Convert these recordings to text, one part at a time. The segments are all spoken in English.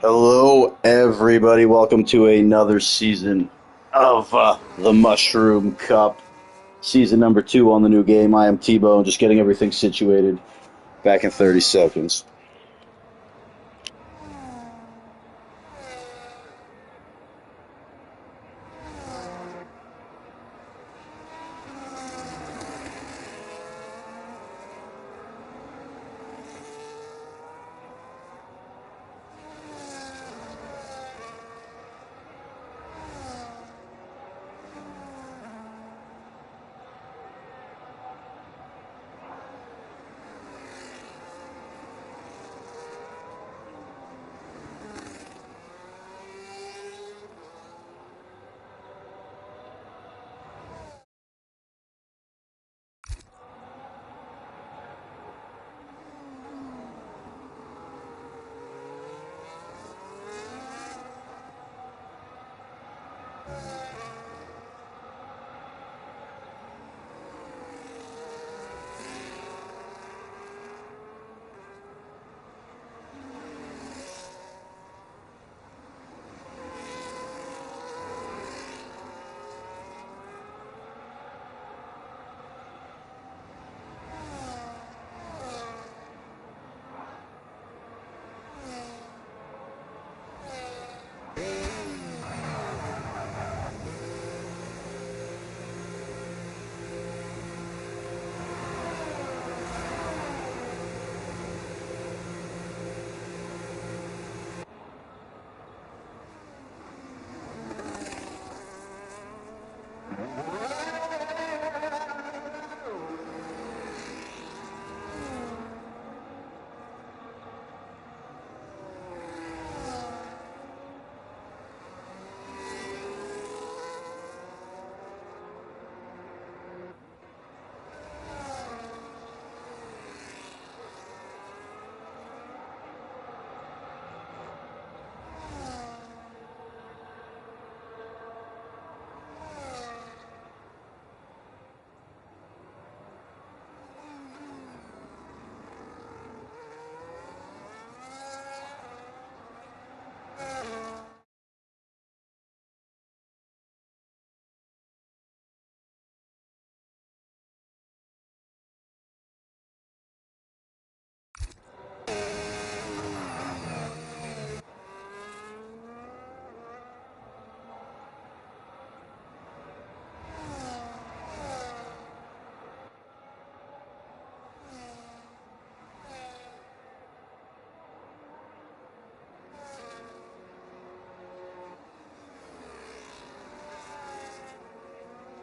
Hello, everybody. Welcome to another season of the Mushroom Cup. Season number 2 on the new game. I am T-Bone, just getting everything situated. Back in 30 seconds.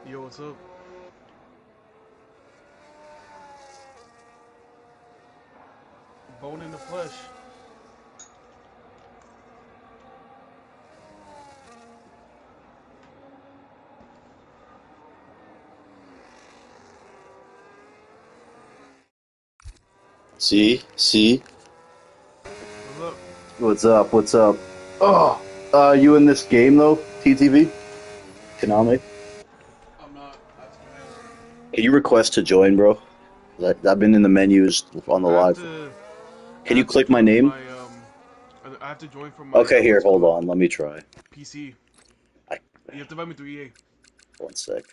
Yo, what's up? Bone in the flesh. See? What's up? What's up? What's up? Oh, you in this game, though, TTV? Konami? I'm not. I have to join. Can you request to join, bro? I've been in the menus on the I have live. to. I Can you have to click my join from name? my I have to join from my Okay, here, what's it hold called? on. Let me try. PC. I, You have to invite me through EA. one sec.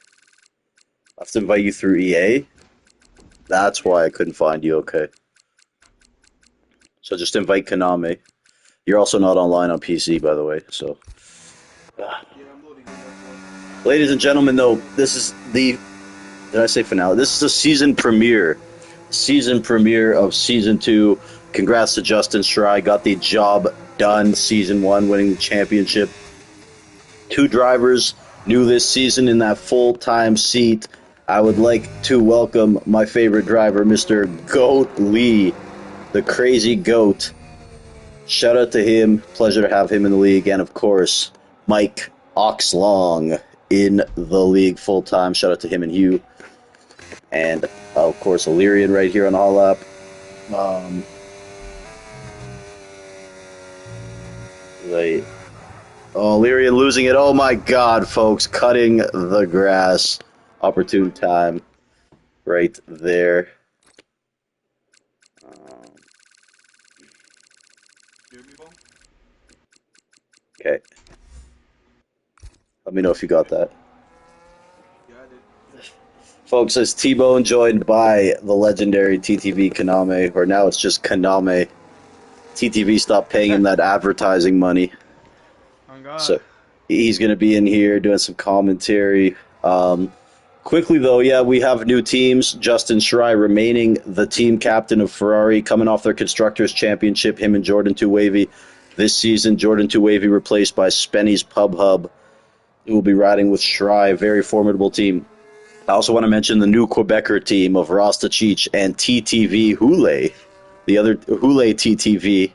I have to invite you through EA? That's Yeah. why I couldn't find you. Okay. So just invite Konami. You're also not online on PC, by the way. So, Yeah, I'm loading in. That's why. ladies and gentlemen, though, this is the did I say finale? This is the season premiere. Season premiere of season 2. Congrats to Justin Stride. Got the job done. Season 1, winning the championship. 2 drivers new this season in that full time seat. I would like to welcome my favorite driver, Mr. Goat Lee, the crazy goat. Shout out to him. Pleasure to have him in the league. And of course, Mike Oxlong in the league full time. Shout out to him and Hugh. And of course, Illyrian right here on All Up. Um, they, oh, Illyrian losing it. Oh my God, folks. Cutting the grass. Opportune time right there. Um, You hear me, Bone? Okay. Let me know if you got that. Yeah, I did. Folks, it's T-Bone joined by the legendary TTV Kaname, or now it's just Kaname. TTV stopped paying him that advertising money. Oh God. So he's going to be in here doing some commentary. Quickly, though, yeah, we have new teams. Justin Schrei remaining the team captain of Ferrari, coming off their Constructors' Championship, him and Jordan Two Wavy. This season, Jordan Two Wavy replaced by Spenny's Pub Hub, who will be riding with Schrei, very formidable team. I also want to mention the new Quebecer team of Rasta Cheech and TTV Hule, the other Hule TTV.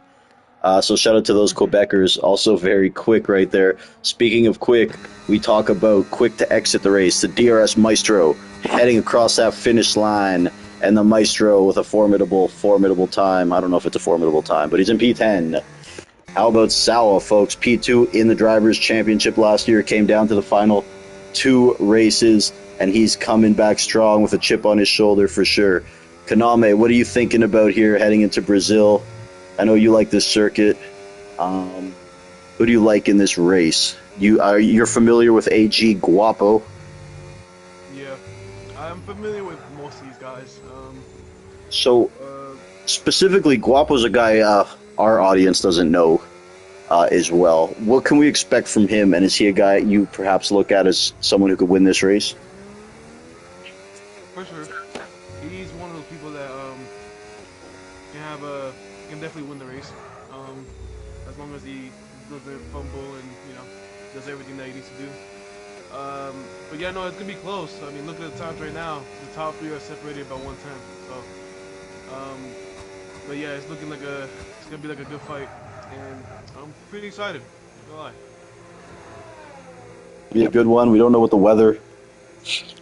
So shout out to those Quebecers. Also very quick right there. Speaking of quick, we talk about quick to exit the race. The DRS Maestro heading across that finish line, and the Maestro with a formidable time. I don't know if it's a formidable time, but he's in P10. How about Sawa, folks? P2 in the Drivers' Championship last year, came down to the final 2 races, and he's coming back strong with a chip on his shoulder for sure. Kaname, what are you thinking about here heading into Brazil? I know you like this circuit. Who do you like in this race? You're familiar with AG Guapo? Yeah, I'm familiar with most of these guys. So Uh, specifically, Guapo's a guy our audience doesn't know as well. What can we expect from him? And is he a guy you perhaps look at as someone who could win this race? for sure, he's one of those people that can have a can definitely win the race. As long as he doesn't fumble and does everything that he needs to do. But yeah, no, it's gonna be close. I mean, look at the times right now. The top three are separated by 110. So, but yeah, it's gonna be like a good fight, and I'm pretty excited. Not gonna lie. Be a good one. We don't know what the weather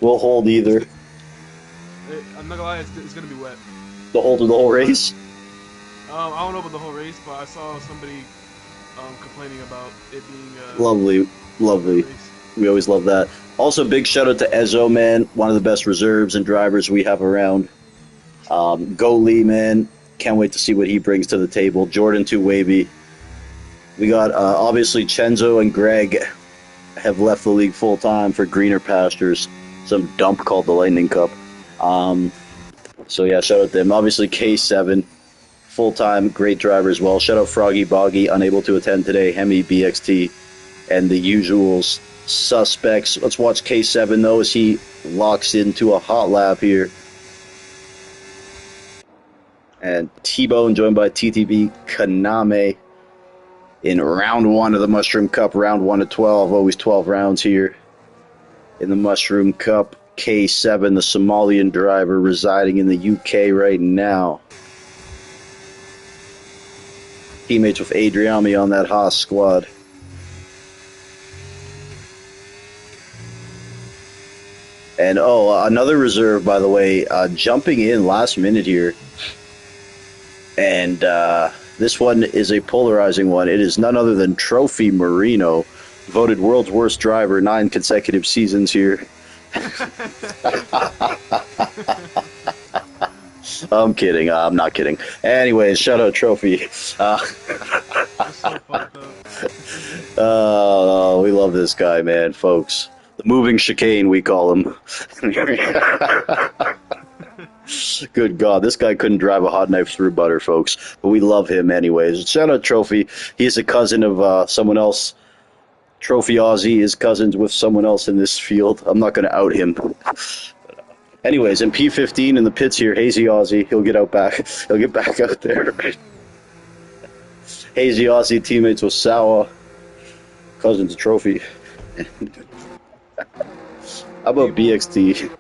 will hold It's, either. I'm not gonna lie, it's gonna be wet. The whole race. I don't know about the whole race, but I saw somebody complaining about it being Lovely, a wet lovely. race. We always love that. Also, big shout out to Ezo, man. One of the best reserves and drivers we have around. Go Lee, man. Can't wait to see what he brings to the table. Jordan Two Wavy. We got obviously Chenzo and Greg have left the league full time for greener pastures. Some dump called the Lightning Cup. So yeah, shout out to them. Obviously K7, full time, great driver as well. Shout out Froggy Boggy, unable to attend today. Hemi BXT and the usuals suspects. Let's watch K7 though as he locks into a hot lap here. And T-Bone joined by TTV Kaname in round 1 of the Mushroom Cup, round 1 of 12. Always 12 rounds here in the Mushroom Cup. K7, the Somalian driver residing in the UK right now. Teammates with Adriami on that Haas squad. And another reserve, by the way, jumping in last minute here. And this one is a polarizing one. It is none other than Trophy Marino, voted world's worst driver 9 consecutive seasons here. I'm kidding. I'm not kidding. Anyways, shout out Trophy. It's so fucked up. We love this guy, man, folks. The moving chicane, we call him. Good God, this guy couldn't drive a hot knife through butter, folks. But we love him anyways. Shout out Trophy. He's a cousin of someone else. Trophy Aussie is cousins with someone else in this field. I'm not going to out him. Anyways, in P15 in the pits here, Hazy Aussie, he'll get back out there. Hazy Aussie teammates with Sawa, cousins of Trophy. How about BXT?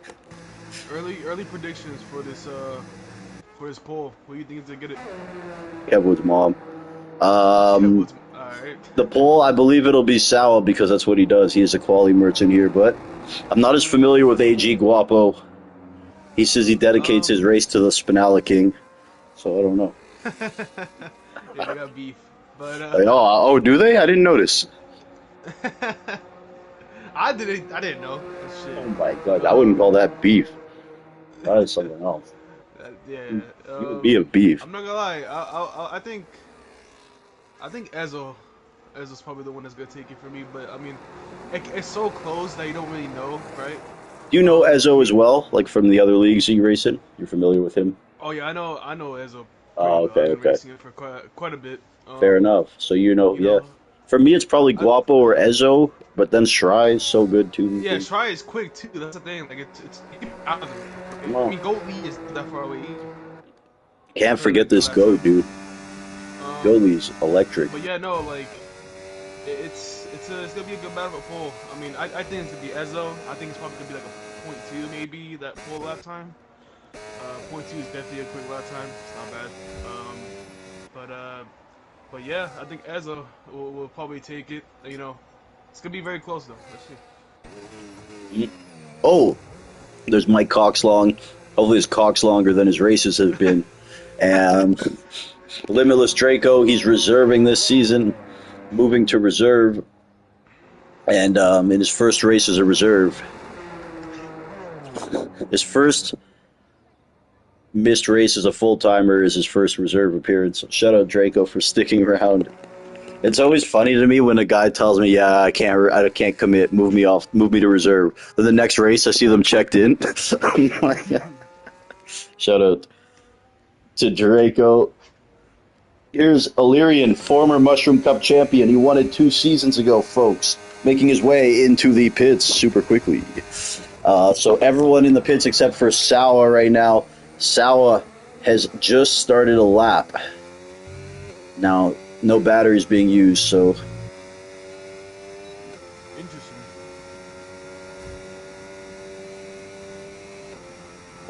Early predictions for this poll. Who do you think is gonna get it? Kevwood's mom. All right. The poll, I believe it'll be Sawa because that's what he does. He is a quality merchant here, but I'm not as familiar with AG Guapo. He says he dedicates his race to the Spinella King, so I don't know. Yeah, they got beef, but do they? I didn't notice. I didn't know. Shit. Oh my God, I wouldn't call that beef. That is something else. Yeah. You would be a beef. I'm not gonna lie. I think Ezo Ezra's probably the one that's gonna take it for me. But I mean, it's so close that you don't really know, right? Do you know I Ezo as mean, well, like from the other leagues you race in? You're familiar with him? oh yeah, I know Ezra pretty Oh, well. I've okay, been okay. racing him for quite a bit. Fair enough. So you know, You yeah. know, For me, it's probably I Guapo or Ezo, but then Shry is so good too these yeah, days. Try is quick too. That's the thing. Like it's you can out of it. Come Right? I on. mean, Goat Lee is not that far away either. Can't Heard of forget it the this last goat, time. dude. Um, Goalie's electric. but yeah, no, like it's gonna be a good battle for pole. I mean, I think it's gonna be Ezo. I think it's probably gonna be like a point two maybe that pole lap time. Point two is definitely a quick lap time. It's not bad. But yeah, I think Ezo will probably take it. You know, it's gonna be very close though. Let's see. Oh, there's Mike Cox long. Hopefully his cock's longer than his races have been. And Limitless Draco, he's reserving this season, moving to reserve. And in his first race as a reserve, his first missed race as a full timer is his first reserve appearance. Shout out Draco for sticking around. It's always funny to me when a guy tells me, "Yeah, I can't commit. Move me to reserve." Then the next race, I see them checked in. I'm like, shout out to Draco. Here's Illyrian, former Mushroom Cup champion. He won it 2 seasons ago, folks, making his way into the pits super quickly. So everyone in the pits except for Sawa right now. Sawa has just started a lap. Now, no batteries being used, so Interesting.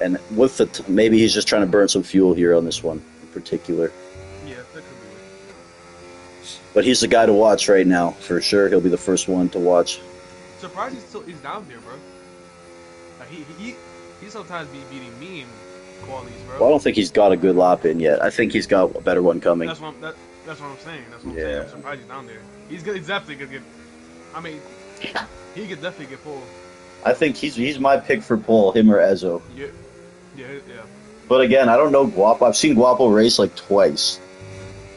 and with the maybe he's just trying to burn some fuel here on this one in particular. Yeah, that could be it. But he's the guy to watch right now for sure. He'll be the first one to watch. Surprised he's down there, bro. Like he sometimes be beating me in qualities, bro. Well, I don't think he's got a good lap in yet. I think he's got a better one coming. That's what I'm saying. That's what I'm saying. Yeah. I'm surprised he's down there. He's definitely gonna get. I mean, he could definitely get pulled. I think he's my pick for pole, him or Ezo. Yeah, yeah. But again, I don't know Guapo. I've seen Guapo race like twice.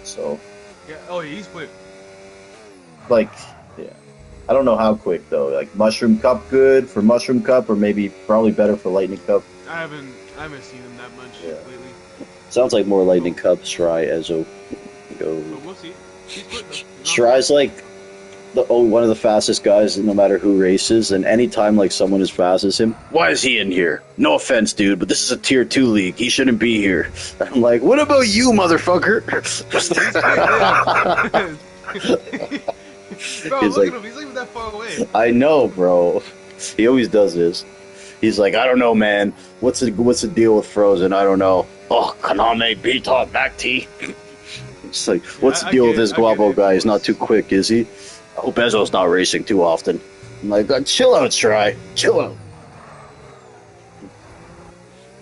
So, Yeah. Oh, yeah, he's quick. like, yeah. I don't know how quick though. Like Mushroom Cup good for Mushroom Cup or maybe probably better for Lightning Cup. I haven't seen him that much Yeah. lately. Sounds like more Lightning Cup, Shry, Ezo. Go. But we'll see. He's quick though. He's not Shry's like one of the fastest guys no matter who races, and anytime like someone as fast as him, why is he in here? No offense, dude, but this is a tier 2 league. He shouldn't be here. I'm like, what about you, motherfucker? Bro, He's look like, at him. He's not even that far away. I know, bro. He always does this. He's like, I don't know, man. What's the deal with Frozen? I don't know. Oh, Kaname Beta back T. It's like, what's the deal with this Guapo guy? He's not too quick, is he? I hope Ezo's not racing too often. I'm like, chill out, Shry. Chill out.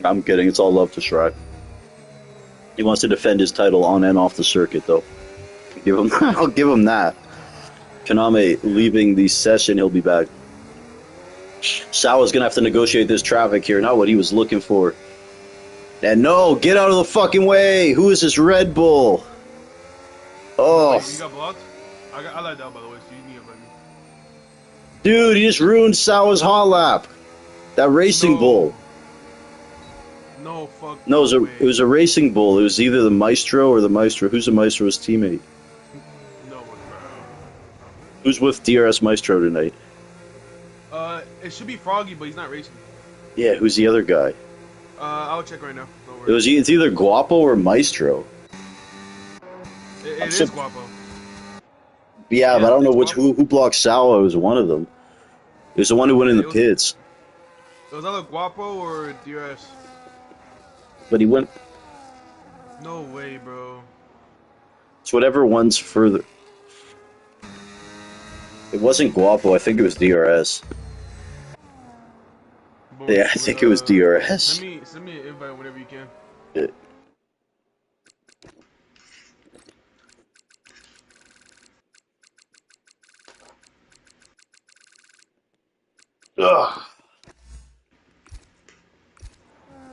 I'm kidding. It's all love to Shry. He wants to defend his title on and off the circuit, though. I'll give him that. Kaname leaving the session. He'll be back. Sawa's gonna have to negotiate this traffic here. Not what he was looking for. And no, get out of the fucking way. Who is this Red Bull? Oh, You got blocked? I like that, by the way, so you need to let me. dude, he just ruined Sawa's hot lap. That racing No. bull. No, fuck. No, way. it was a racing bull. It was either the Maestro or the Maestro. Who's the Maestro's teammate? No one, Who's with DRS Maestro tonight? bro. It should be Froggy, but he's not racing. Yeah, who's the other guy? I'll check right now. Don't worry. It's either Guapo or Maestro. It is Guapo. Yeah, but I don't know it's Guapo. who blocked Sawa. It was one of them. It was the one who went in the It was- pits. It was either Guapo or DRS. But he went. No way, bro. It's whatever one's further. It wasn't Guapo. I think it was DRS. But, Yeah, I think it was DRS. Send me an invite whenever you can. Ugh.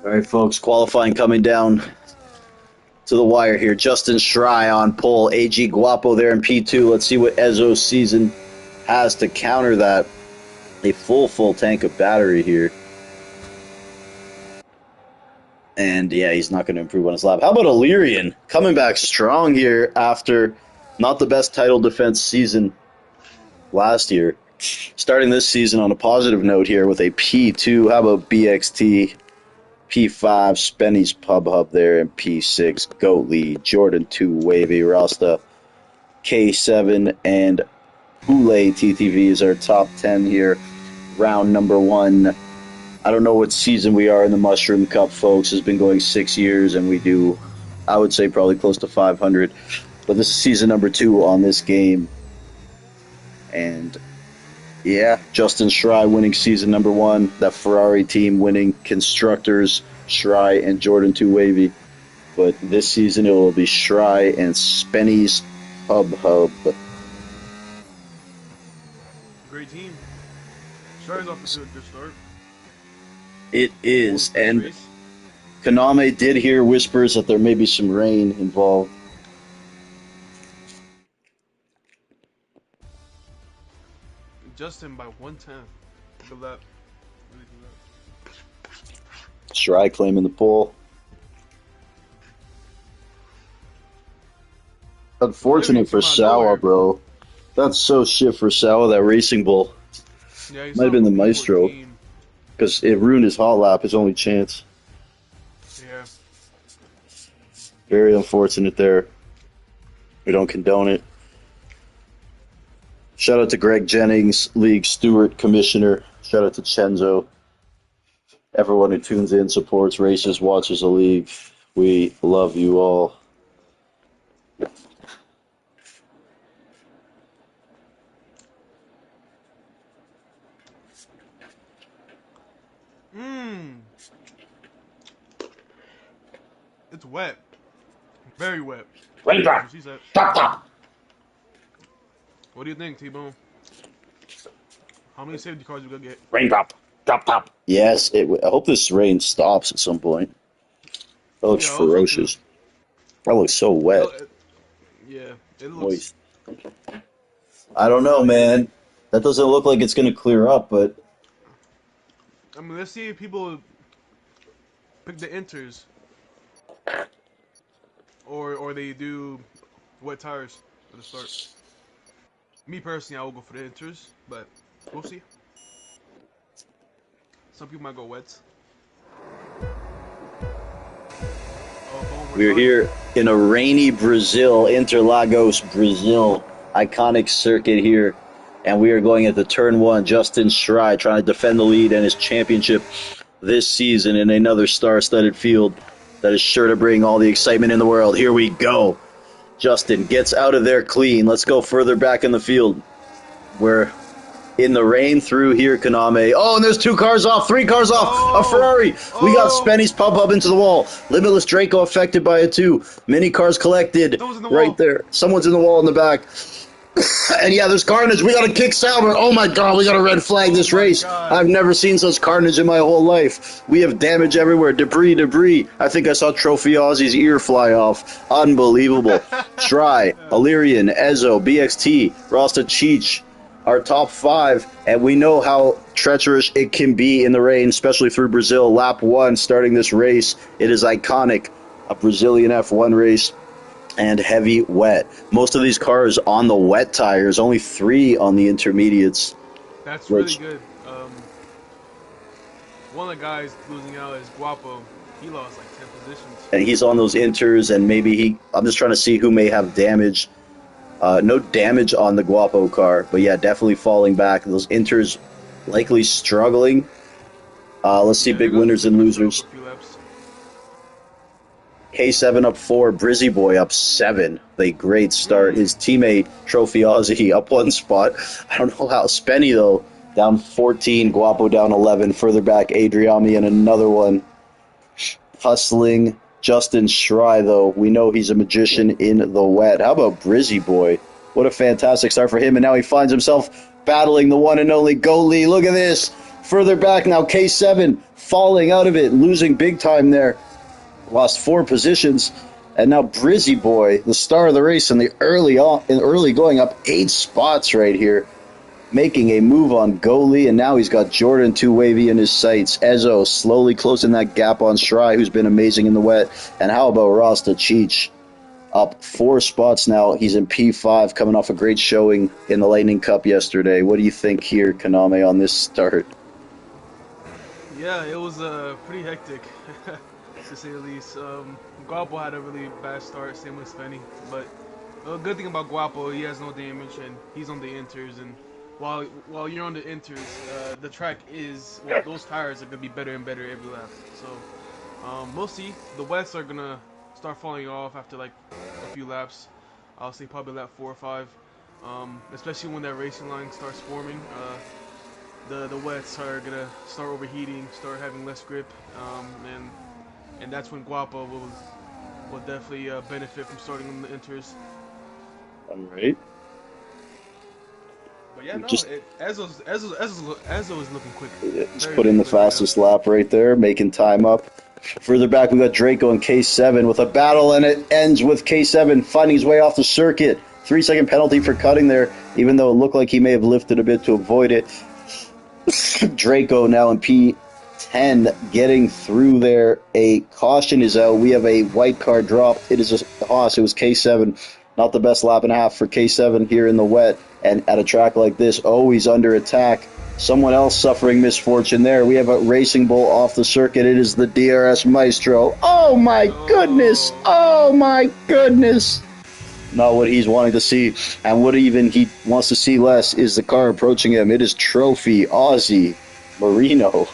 All right, folks. Qualifying coming down. It's to the wire here. Justin Schrei on pole. AG Guapo there in P2. Let's see what Ezzo Season has to counter that. A full tank of battery here. And yeah, he's not going to improve on his lap. How about Illyrian coming back strong here after not the best title defense season last year? Starting this season on a positive note here with a P2. How about BXT? P5, Spenny's Pub Hub there, and P6, Goatly, Jordan 2, Wavy, Rasta, K7, and Hule TTV is our top 10 here. Round number 1. I don't know what season we are in the Mushroom Cup, folks. It's been going 6 years, and we do, I would say, probably close to 500. But this is season number 2 on this game. And yeah, Justin Schrei winning season number 1. That Ferrari team winning constructors, Schrei and Jordan 2 Wavy. But this season it will be Schrei and Spenny's Hub. Great team. Strei's off to a good start. It is, and Konami did hear whispers that there may be some rain involved. Justin by 1/10. Look at that. Schrei claiming the pole. Unfortunate for Sawa, bro. That's so shit for Sawa, that Racing Bull. Yeah, might have been the Maestro. Because it ruined his hot lap, his only chance. Yeah. Very unfortunate there. We don't condone it. Shout out to Greg Jennings, League Stewart Commissioner. Shout out to Chenzo. Everyone who tunes in, supports, races, watches the league. We love you all. It's wet. Very wet. Raindrop. Top. What do you think, T-Bone? How many safety cars you gonna get? Raindrop. Top. Yes, I hope this rain stops at some point. That looks ferocious. That looks so wet. Yeah, it looks moist. I don't know, man. That doesn't look like it's gonna clear up, but I mean, let's see if people pick the inters. Or they do wet tires at the start. Me personally, I will go for the inters, but we'll see. Some people might go wets. We're here in a rainy Brazil, Interlagos, Brazil. Iconic circuit here. And we are going at the turn 1. Justin Schrei trying to defend the lead and his championship this season in another star-studded field that is sure to bring all the excitement in the world. Here we go. Justin gets out of there clean. Let's go further back in the field. We're in the rain through here, Konami. Oh, and there's 2 cars off, 3 cars off. A Ferrari. We got Spenny's Pub Hub into the wall. Limitless Draco affected by it too. Mini cars collected right there. Someone's in the wall in the back. And yeah, there's carnage. We got to kick Salver. Oh my god, we got to red flag this race. I've never seen such carnage in my whole life. We have damage everywhere. Debris. I think I saw Trophy Aussie's ear fly off. Unbelievable. Schrei, Illyrian, Ezzo, BXT, Rasta Cheech, our top 5. And we know how treacherous it can be in the rain, especially through Brazil. Lap 1 starting this race. It is iconic. A Brazilian F1 race. And heavy wet. Most of these cars on the wet tires, only 3 on the intermediates. That's really good. One of the guys losing out is Guapo. He lost like 10 positions. And he's on those inters, and maybe I'm just trying to see who may have damage. No damage on the Guapo car, but yeah, definitely falling back. Those inters likely struggling. Let's see big winners and losers. K7 up 4, Brizzy Boy up 7. A great start. His teammate, Trophy Aussie, up 1 spot. I don't know how. Spenny, though, down 14. Guapo down 11. Further back, Adriami and another one. Hustling. Justin Schrei, though. We know he's a magician in the wet. How about Brizzy Boy? What a fantastic start for him. And now he finds himself battling the one and only Goalie. Look at this. Further back now, K7 falling out of it. Losing big time there. Lost 4 positions. And now Brizzy Boy, the star of the race in the early going up 8 spots right here, making a move on goalie, and now he's got Jordan too wavy in his sights. Ezo slowly closing that gap on Shry, who's been amazing in the wet. And how about Rasta Cheech? Up 4 spots now. He's in P5, coming off a great showing in the Lightning Cup yesterday. What do you think here, Kaname, on this start? Yeah, it was pretty hectic, to say the least. Guapo had a really bad start, same with Svenny. But the good thing about Guapo, he has no damage, and he's on the inters. And while you're on the inters, the track is, well, those tires are gonna be better and better every lap. So we'll see. The wets are gonna start falling off after like a few laps. I'll say probably lap 4 or 5. Especially when that racing line starts forming. The wets are gonna start overheating, start having less grip, and that's when Guapo will definitely benefit from starting on the inters. All right. But yeah, no, Just Ezzo is looking quick. just put in the fastest lap right there, making time up. Further back, we got Draco and K7 with a battle, and it ends with K7 finding his way off the circuit. 3-second penalty for cutting there, even though it looked like he may have lifted a bit to avoid it. Draco now in P10 getting through there. A caution is out. We have a white card drop. It is a Haas. It was K7. Not the best lap and a half for K7 here in the wet. And at a track like this, always under attack. Someone else suffering misfortune there. We have a Racing Bull off the circuit. It is the DRS Maestro. Oh my goodness. Oh my goodness. Not what he's wanting to see. And what even he wants to see less is the car approaching him. It is Trophy, Aussie, Marino.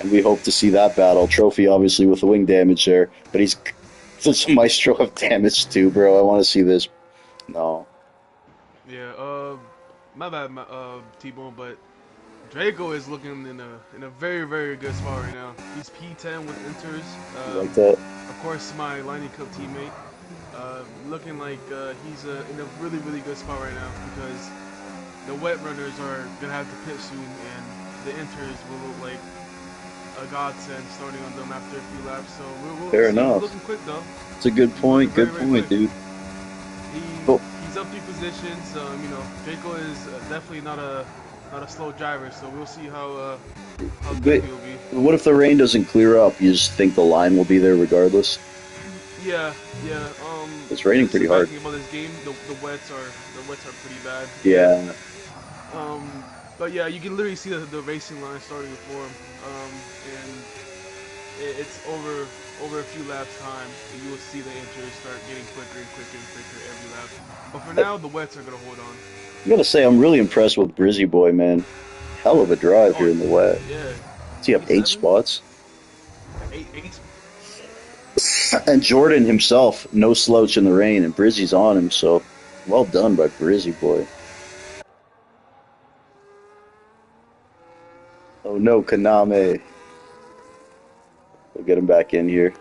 And we hope to see that battle. Trophy obviously with the wing damage there. But he's such a Maestro of damage too, bro. I want to see this. No. Yeah, my bad, T-Bone, but Draco is looking in a very, very good spot right now. He's P10 with inters. Like that. Of course, my Lightning Cup teammate. Looking like he's in a really, really good spot right now because the wet runners are gonna have to pit soon, and the inters will look like a godsend starting on them after a few laps. So Fair enough. Looking quick though. It's a good point. Good point, dude. He's up 3 positions. Draco is definitely not a slow driver, so we'll see how good he'll be. What if the rain doesn't clear up? You just think the line will be there regardless? Yeah. It's raining pretty hard. About this game, the wets are pretty bad. Yeah. But yeah, you can literally see the racing line starting to form, and it's over a few laps time, and you will see the inters start getting quicker and quicker and quicker every lap. But for now, the wets are gonna hold on. I gotta say, I'm really impressed with Brizzy Boy, man. Hell of a drive here in the wet. Yeah. Does he have 8 spots? Eight. And Jordan himself, no slouch in the rain, and Brizzy's on him, so well done by Brizzy Boy. Oh no, Kaname. We'll get him back in here.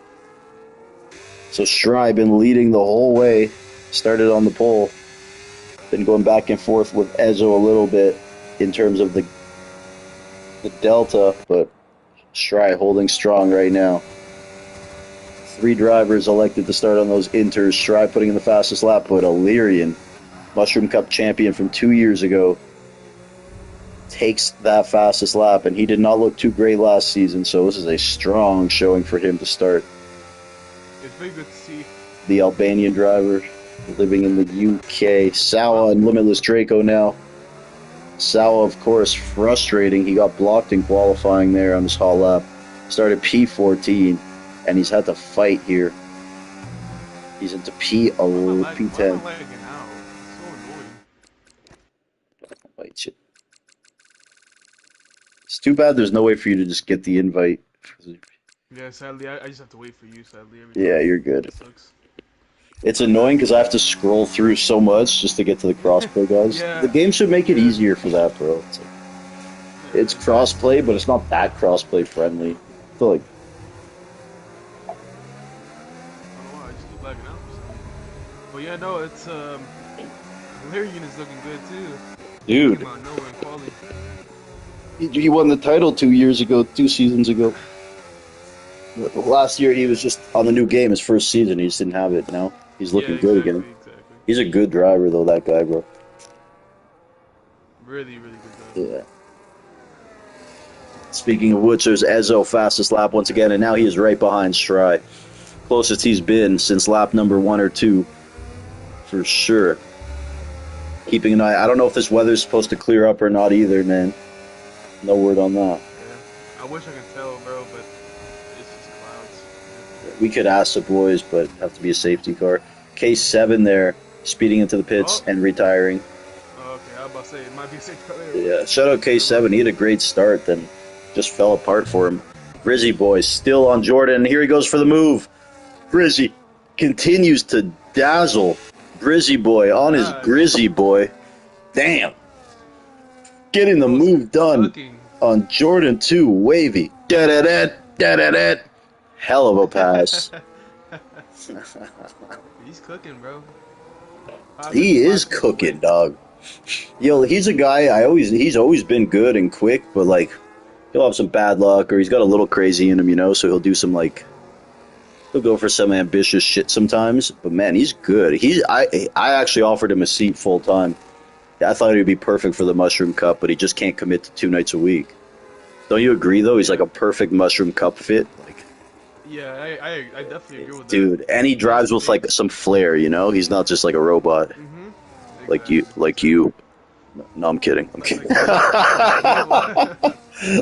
So Shry been leading the whole way. Started on the pole. Been going back and forth with Ezo a little bit in terms of the delta, but Shry holding strong right now. 3 drivers elected to start on those inters. Shry putting in the fastest lap, but Illyrian, Mushroom Cup champion from 2 years ago, takes that fastest lap, and he did not look too great last season, so this is a strong showing for him to start. It's very good to see. The Albanian driver living in the UK. Sawa and Limitless Draco now. Sawa, of course, frustrating. He got blocked in qualifying there on his hall lap. Started P14, and he's had to fight here. He's into P10. Why am I lagging out? It's so annoying. Invite you. It's too bad there's no way for you to just get the invite. Yeah, sadly, I just have to wait for you, sadly. Yeah, you're good. It sucks. It's annoying because I have to scroll through so much just to get to the crossplay guys. Yeah. The game should make it easier for that, bro. It's crossplay, but it's not that crossplay friendly. I feel like I don't know why, I just keep lagging out. But yeah, no, it's Illyrian is looking good too. dude, Came out of nowhere in quality. he won the title 2 seasons ago. Last year he was just on the new game, his first season. He just didn't have it. Now he's Yeah, looking good again. exactly, exactly. He's a good driver though, that guy, bro. Really, really good driver. Yeah. Speaking of which, there's Ezzo fastest lap once again, and now he is right behind Stry. Closest he's been since lap number 1 or 2, for sure. Keeping an eye. I don't know if this weather's supposed to clear up or not either, man. No word on that. Yeah. I wish I could tell, bro, but it's just clouds. We could ask the boys, but have to be a safety car. K7 there, speeding into the pits and retiring. Oh, okay, I was about to say, it might be a safety car there. Yeah, shout out K7. He had a great start, then just fell apart for him. Brizzy boy still on Jordan, and here he goes for the move. Brizzy continues to dazzle. Brizzy boy on his Grizzy boy. Damn. Getting the move done on Jordan 2, wavy. Da-da-da, da-da-da. Hell of a pass. He's cooking, bro. He is cooking, dog. Yo, he's a guy he's always been good and quick, but like he'll have some bad luck or he's got a little crazy in him, you know, so he'll do some like he'll go for some ambitious shit sometimes, but man, he's good. I actually offered him a seat full time. I thought he would be perfect for the Mushroom Cup, but he just can't commit to 2 nights a week. Don't you agree though? He's like a perfect Mushroom Cup fit. Like, yeah, I definitely agree with that. Dude, and he drives with like some flair, you know? He's not just like a robot. Mm-hmm. Exactly. Like you. No, I'm kidding. I'm kidding.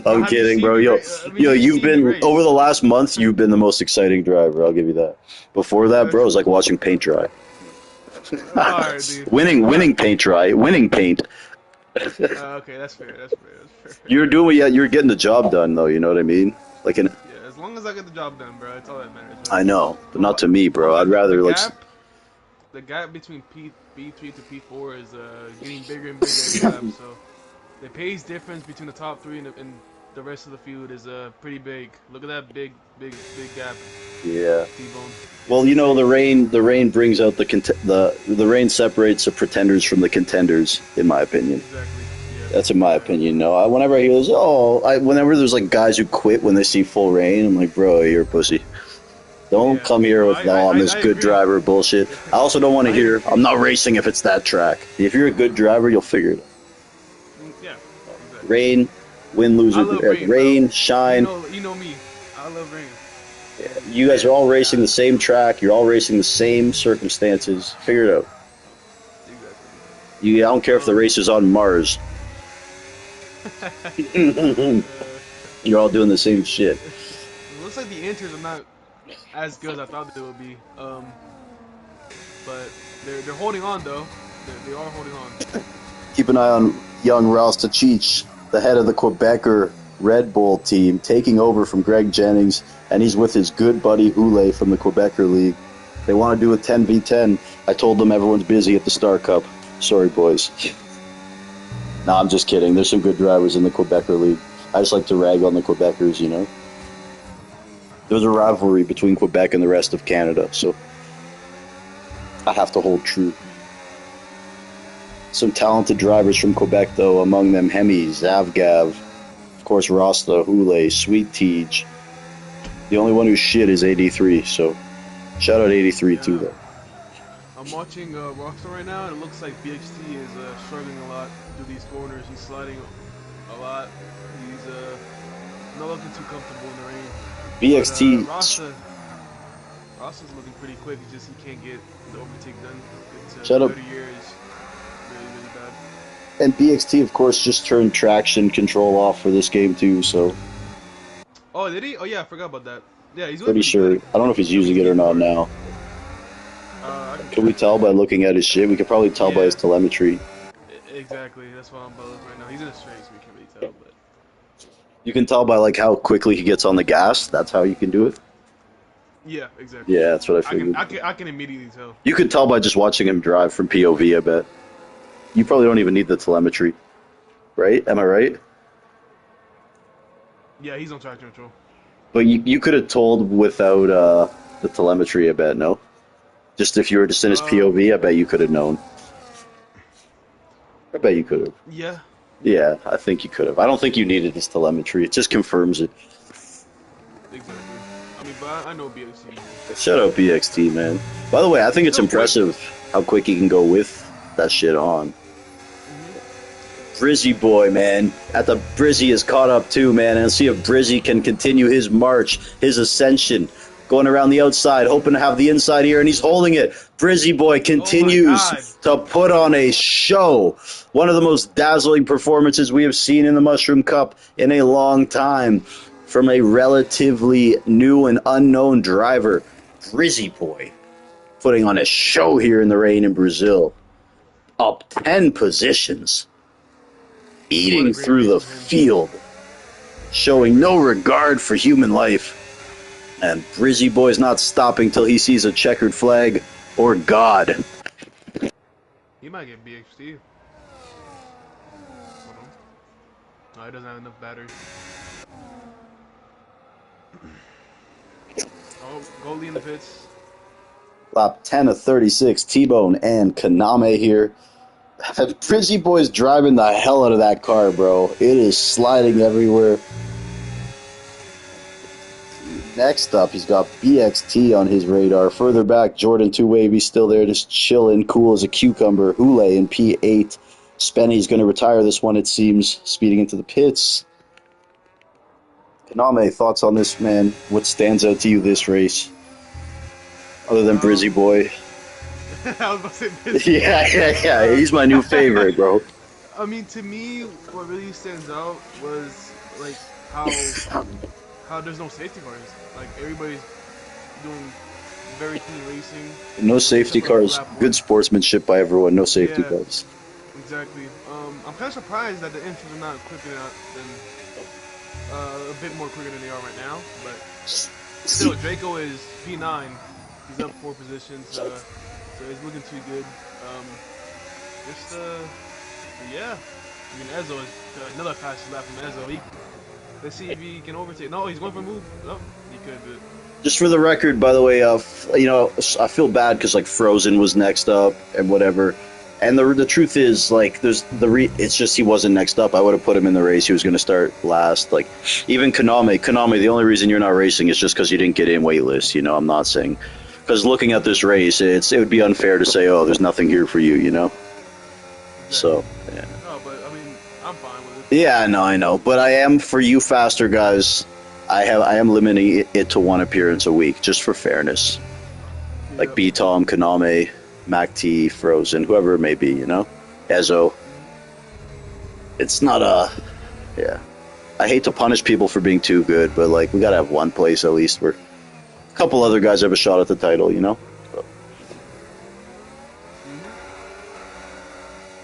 I'm kidding, bro. Yo, you've been over the last month. You've been the most exciting driver. I'll give you that. Before that, bro, it was like watching paint dry. Right, winning paint dry. Winning paint. Okay, that's fair. That's fair. You're doing you're getting the job done though. You know what I mean? Like yeah, as long as I get the job done, bro. That's all that matters. Right? I know, but not to me, bro. I'd rather the gap between B3 to P4 is getting bigger and bigger every lap. So the pace difference between the top 3 and the rest of the field is pretty big. Look at that big gap. Yeah. T-bone. Well, you know, the rain brings out the rain separates the pretenders from the contenders, in my opinion. Exactly. Yeah. That's in my opinion. No, whenever I hear this, whenever there's like guys who quit when they see full rain, I'm like, bro, you're a pussy. Don't come here with I'm this good driver bullshit. I also don't want to hear I'm not racing if it's that track. If you're a good driver, you'll figure it out. Yeah. Exactly. Rain, win, loser, rain, shine. You know me. I love rain. Yeah, you guys are all racing the same track. You're all racing the same circumstances. Figure it out. Exactly. I don't care if the race is on Mars. You're all doing the same shit. It looks like the inters are not as good as I thought they would be. But they're holding on though. They are holding on. Keep an eye on young Rostachich, the head of the Quebecer Red Bull team, taking over from Greg Jennings, and he's with his good buddy Hule from the Quebecer League. They want to do a 10v10. I told them everyone's busy at the Star Cup. Sorry, boys. Nah, I'm just kidding. There's some good drivers in the Quebecer League. I just like to rag on the Quebecers, you know. There's a rivalry between Quebec and the rest of Canada, so I have to hold true. Some talented drivers from Quebec, though, among them Hemi, Zavgav, of course Rasta, Hule, Sweet Tej. The only one who's shit is 83, so shout out 83 too, though. I'm watching Rockstar right now, and it looks like BXT is struggling a lot through these corners. He's sliding a lot. He's not looking too comfortable in the rain. BXT. Rasta's looking pretty quick. It's just he can't get the overtake done. Shut up. 30 years really bad. And BXT, of course, just turned traction control off for this game too, so. Oh, did he? Oh yeah, I forgot about that. Yeah, he's pretty sure. Good. I don't know if he's using it or not now. Can we tell by looking at his shit? We could probably tell by his telemetry. Exactly. That's what I'm about right now. He's in a straight, so we can't really tell. But you can tell by like how quickly he gets on the gas. That's how you can do it. Yeah, exactly. Yeah, that's what I figured. I can immediately tell. You could tell by just watching him drive from POV, I bet. You probably don't even need the telemetry. Right? Am I right? Yeah, he's on traction control. But you could have told without the telemetry, I bet, no? Just if you were just in his POV, I bet you could have known. I bet you could have. Yeah. Yeah, I think you could have. I don't think you needed his telemetry. It just confirms it. Exactly. I but I know BXT. Shut up, BXT, man. By the way, I think it's impressive how quick he can go with that shit on. Brizzy boy, man. At the Brizzy is caught up too, man. And see if Brizzy can continue his march, his ascension, going around the outside, hoping to have the inside here, and he's holding it. Brizzy boy continues to put on a show. One of the most dazzling performances we have seen in the Mushroom Cup in a long time from a relatively new and unknown driver. Brizzy boy putting on a show here in the rain in Brazil. Up 10 positions. Eating through the field, showing no regard for human life. And Brizzy boy's not stopping till he sees a checkered flag or God. He might get BXT. No, he doesn't have enough battery. Oh, Goldie in the pits. Lap 10 of 36, T-Bone and Kaname here. Brizzy boy's driving the hell out of that car, bro. It is sliding everywhere. Next up, he's got BXT on his radar. Further back, Jordan 2Wavy still there, just chilling, cool as a cucumber. Hule in P8. Spenny's going to retire this one, it seems, speeding into the pits. Kaname, thoughts on this, man? What stands out to you this race? Other than Brizzy boy. I was about to say Brizzy. Yeah. He's my new favorite, bro. I mean, to me, what really stands out was like how there's no safety cars. Like everybody's doing very clean racing. No safety cars. Good sportsmanship by everyone. No safety cars. Exactly. I'm kind of surprised that the entries are not quicker than a bit more quicker than they are right now. But still, Draco is P9. He's up 4 positions. So he's looking too good. Yeah. I mean, Ezo is another fastest lap from Ezo. Let's see if he can overtake. No, he's going for a move. No, he couldn't do it. Just for the record, by the way, I feel bad because like Frozen was next up and whatever. And the truth is, like, it's just he wasn't next up. I would have put him in the race. He was going to start last. Like, even Kaname, the only reason you're not racing is just because you didn't get in waitlist. I'm not saying. Because looking at this race, it would be unfair to say, oh, there's nothing here for you, Exactly. So, yeah. No, but, I mean, I'm fine with it. Yeah, I know. But I am, for you faster guys, I am limiting it to 1 appearance a week, just for fairness. Yep. Like B-Tom, Kaname, Mac T, Frozen, whoever it may be, Ezo. It's not yeah. I hate to punish people for being too good, but, like, we gotta have one place at least where a couple other guys have a shot at the title, So.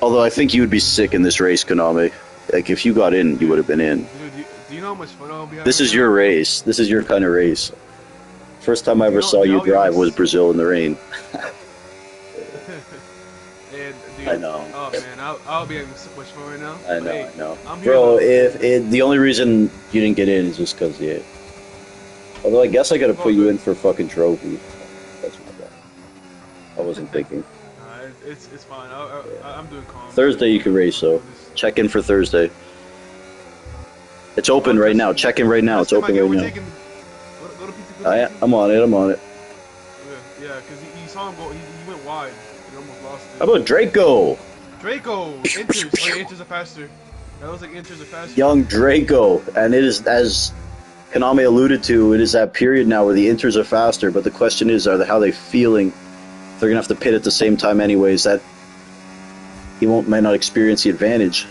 Although I think you would be sick in this race, Kaname. Like, if you got in, you would have been in. Dude, do you know how much fun I'll be having? This is your race. This is your kind of race. First time I ever saw you drive was Brazil in the rain. And, dude, I know. Oh man, I'll be having so much fun right now. I know. Bro, if the only reason you didn't get in is just because Although I guess I gotta put you in for fucking trophy. That's my bad. I wasn't thinking. It's fine. I'm doing calm. Thursday you can race though. Check in for Thursday. It's open right now. Check in right now. It's open right now. I'm on it. Yeah, because he saw him go. He went wide. He almost lost it. How about Draco? Enters are faster. That was like enters are faster. Young Draco, and it is, as Kaname alluded to, it is that period now where the inters are faster. But the question is, how are they feeling? They're gonna have to pit at the same time anyways. That he might not experience the advantage.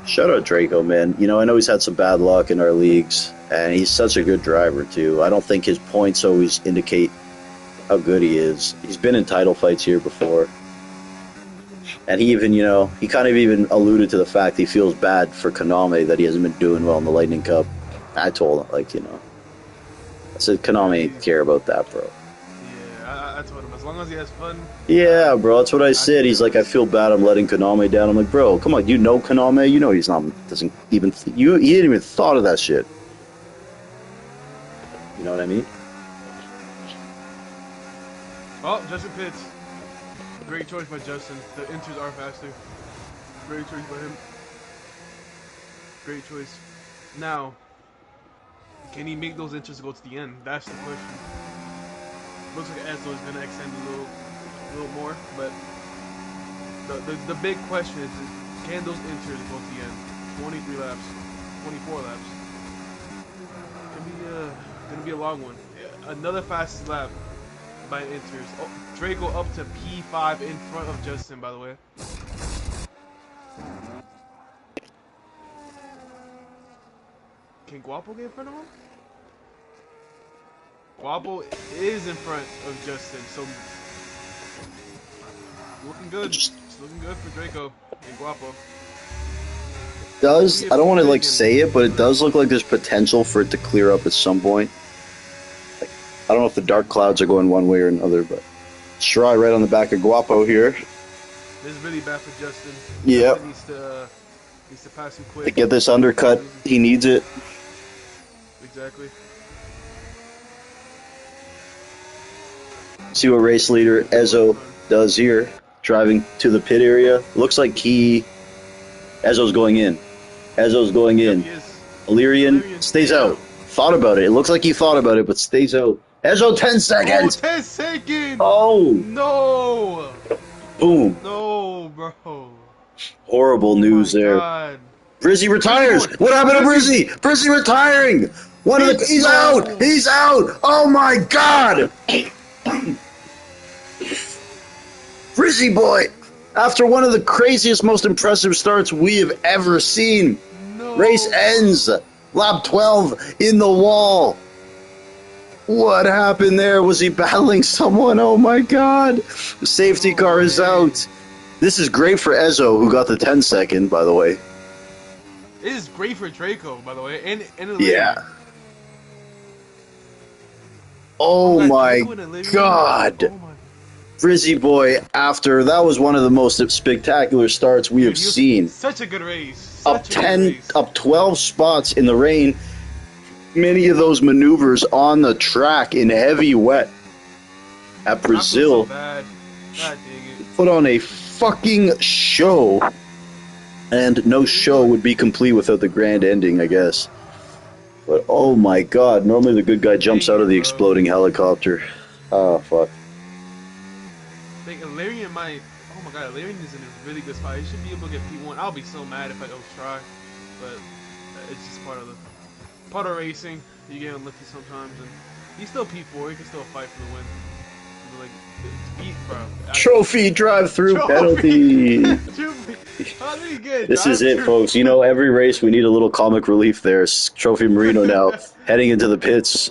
Shout out Draco, man. I know he's had some bad luck in our leagues, and he's such a good driver too. I don't think his points always indicate how good he is. He's been in title fights here before. And he even, he kind of even alluded to the fact he feels bad for Kaname that he hasn't been doing well in the Lightning Cup. I told him, I said, Kaname care about that, bro. Yeah, I told him, as long as he has fun. Yeah, bro, that's what I said. He's like, I feel bad I'm letting Kaname down. I'm like, bro, come on, Kaname? He's not, doesn't even, he didn't even thought of that shit. You know what I mean? Oh, Justin Pitts. Great choice by Justin. The inters are faster. Great choice by him. Great choice. Now, Can he make those inters go to the end? That's the question. Looks like Ezzo is gonna extend a little more, but the big question is can those inters go to the end? 23 laps, 24 laps. Gonna be a long one. Another fastest lap by inters. Oh, Draco up to P5 in front of Justin, by the way. Can Guapo get in front of him? Guapo is in front of Justin, so looking good. It's looking good for Draco and Guapo. I don't want to like say it, but it does look like there's potential for it to clear up at some point. Like, I don't know if the dark clouds are going one way or another, but Shirai right on the back of Guapo here. This is really bad for Justin. Yep. Justin needs to pass him quick. To get this undercut, he needs it. Exactly. See what race leader Ezzo does here. Driving to the pit area. Looks like Ezzo's going in. Ezzo's going in. Illyrian stays out. Thought about it. It looks like he thought about it, but stays out. Ezzo, 10 seconds! Oh, 10 seconds! Oh! No! Boom. No, bro. Horrible news there. God. Brizzy retires. What happened to Brizzy? Brizzy retiring. He's out. He's out. Oh my God. Brizzy boy. After one of the craziest, most impressive starts we have ever seen. No. Race ends. Lap 12 in the wall. What happened there? Was he battling someone? Oh my God. The safety car is out. This is great for Ezzo, who got the 10 second, by the way. It is great for Draco, by the way, and yeah. Oh my God. Oh my. Brizzy boy, that was one of the most spectacular starts we have seen. Such a good race. Up 12 spots in the rain. Many of those maneuvers on the track in heavy wet at Brazil. So bad. God dang it. Put on a fucking show. And no show would be complete without the grand ending, I guess. But oh my God, normally the good guy jumps out of the exploding helicopter. Oh, fuck. I think Illyrian might. Oh my God, Illyrian is in a really good spot. He should be able to get P1. I'll be so mad if I don't try. But it's just part of racing. You get unlucky sometimes. And he's still P4. He can still fight for the win. Like, beat, bro. Trophy drive-through penalty. This is it, folks. You know, every race we need a little comic relief there. Trophy Marino now heading into the pits.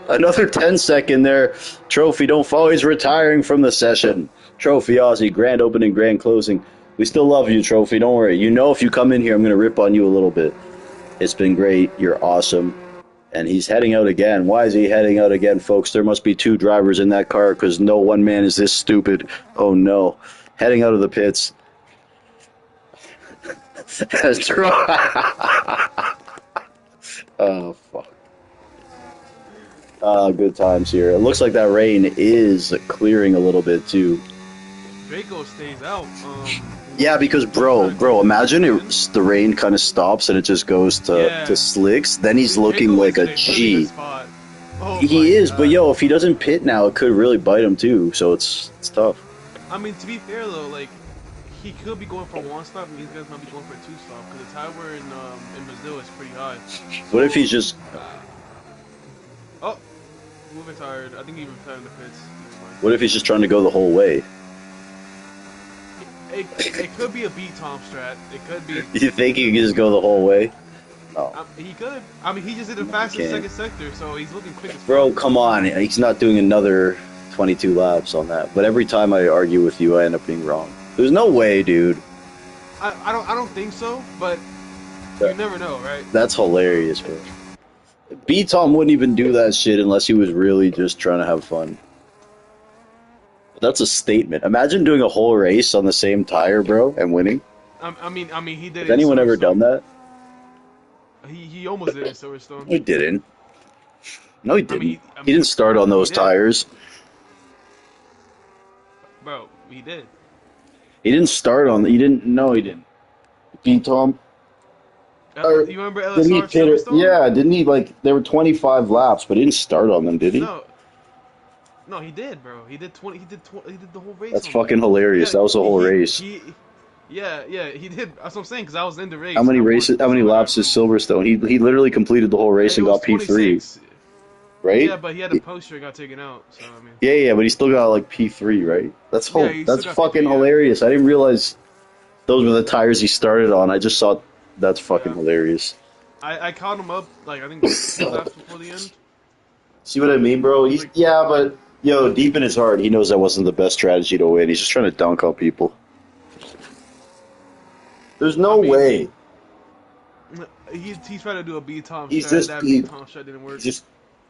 Another 10 second there. Trophy, don't fall. He's retiring from the session. Trophy Aussie, grand opening, grand closing. We still love you, Trophy. Don't worry. You know if you come in here, I'm going to rip on you a little bit. It's been great. You're awesome. And he's heading out again. Why is he heading out again, folks? There must be two drivers in that car because no one man is this stupid. Oh, no. Heading out of the pits. Oh, fuck. Good times here. It looks like that rain is clearing a little bit, too. Draco stays out. Yeah, because, bro, imagine the rain kind of stops and it just goes to slicks. Then he's looking like a G. He is, but yo, if he doesn't pit now, it could really bite him too. So it's tough. I mean, to be fair though, like he could be going for one stop, and these guys might be going for a 2 stop because the tower in Brazil is pretty high. What if he's just? Oh, who retired? I think he retired in the pits. What if he's just trying to go the whole way? It could be a beat Tom strat. It could be. You think he can just go the whole way? No. He could. I mean, he just did the fastest second sector, so he's looking quick as fuck. Bro, come on. He's not doing another 22 laps on that. But every time I argue with you, I end up being wrong. There's no way, dude. I don't think so, but you never know, right? That's hilarious, bro. B-Tom wouldn't even do that shit unless he was really just trying to have fun. That's a statement. Imagine doing a whole race on the same tire, bro, and winning. I mean, he did. Has anyone ever done that? He almost did it in Silverstone. He didn't. No, he didn't. He didn't start on those tires. Bro, he did. He didn't start on. He didn't. No, he didn't. beat Tom? Or You remember did he LSR hit it? Silverstone? Yeah, didn't he like there were 25 laps, but he didn't start on them, did he? No, no, he did, bro. He did 20. He did 20, He did the whole race That's on them. fucking hilarious. That was the whole race. Yeah, he did. That's what I'm saying because I was in the How race and many I watched races? it, How many so like I laps is remember. Silverstone? He literally completed the whole race It and was got P3, 26. right? Yeah, but he had a poster and got taken out. So I mean, Yeah, yeah, but he still got like P3, right? yeah, he still That's got fucking P3. Yeah, hilarious. I didn't realize those were the tires he started on. I just saw that's fucking yeah. hilarious. I caught him up like I think 2 laps before the end. See what I mean, bro? I was He's like, yeah, but yo, deep in his heart, he knows that wasn't the best strategy to win. He's just trying to dunk on people. There's I no mean, way. he's trying to do a B Tom He's strat. just That B he, Tom strat didn't work. he's just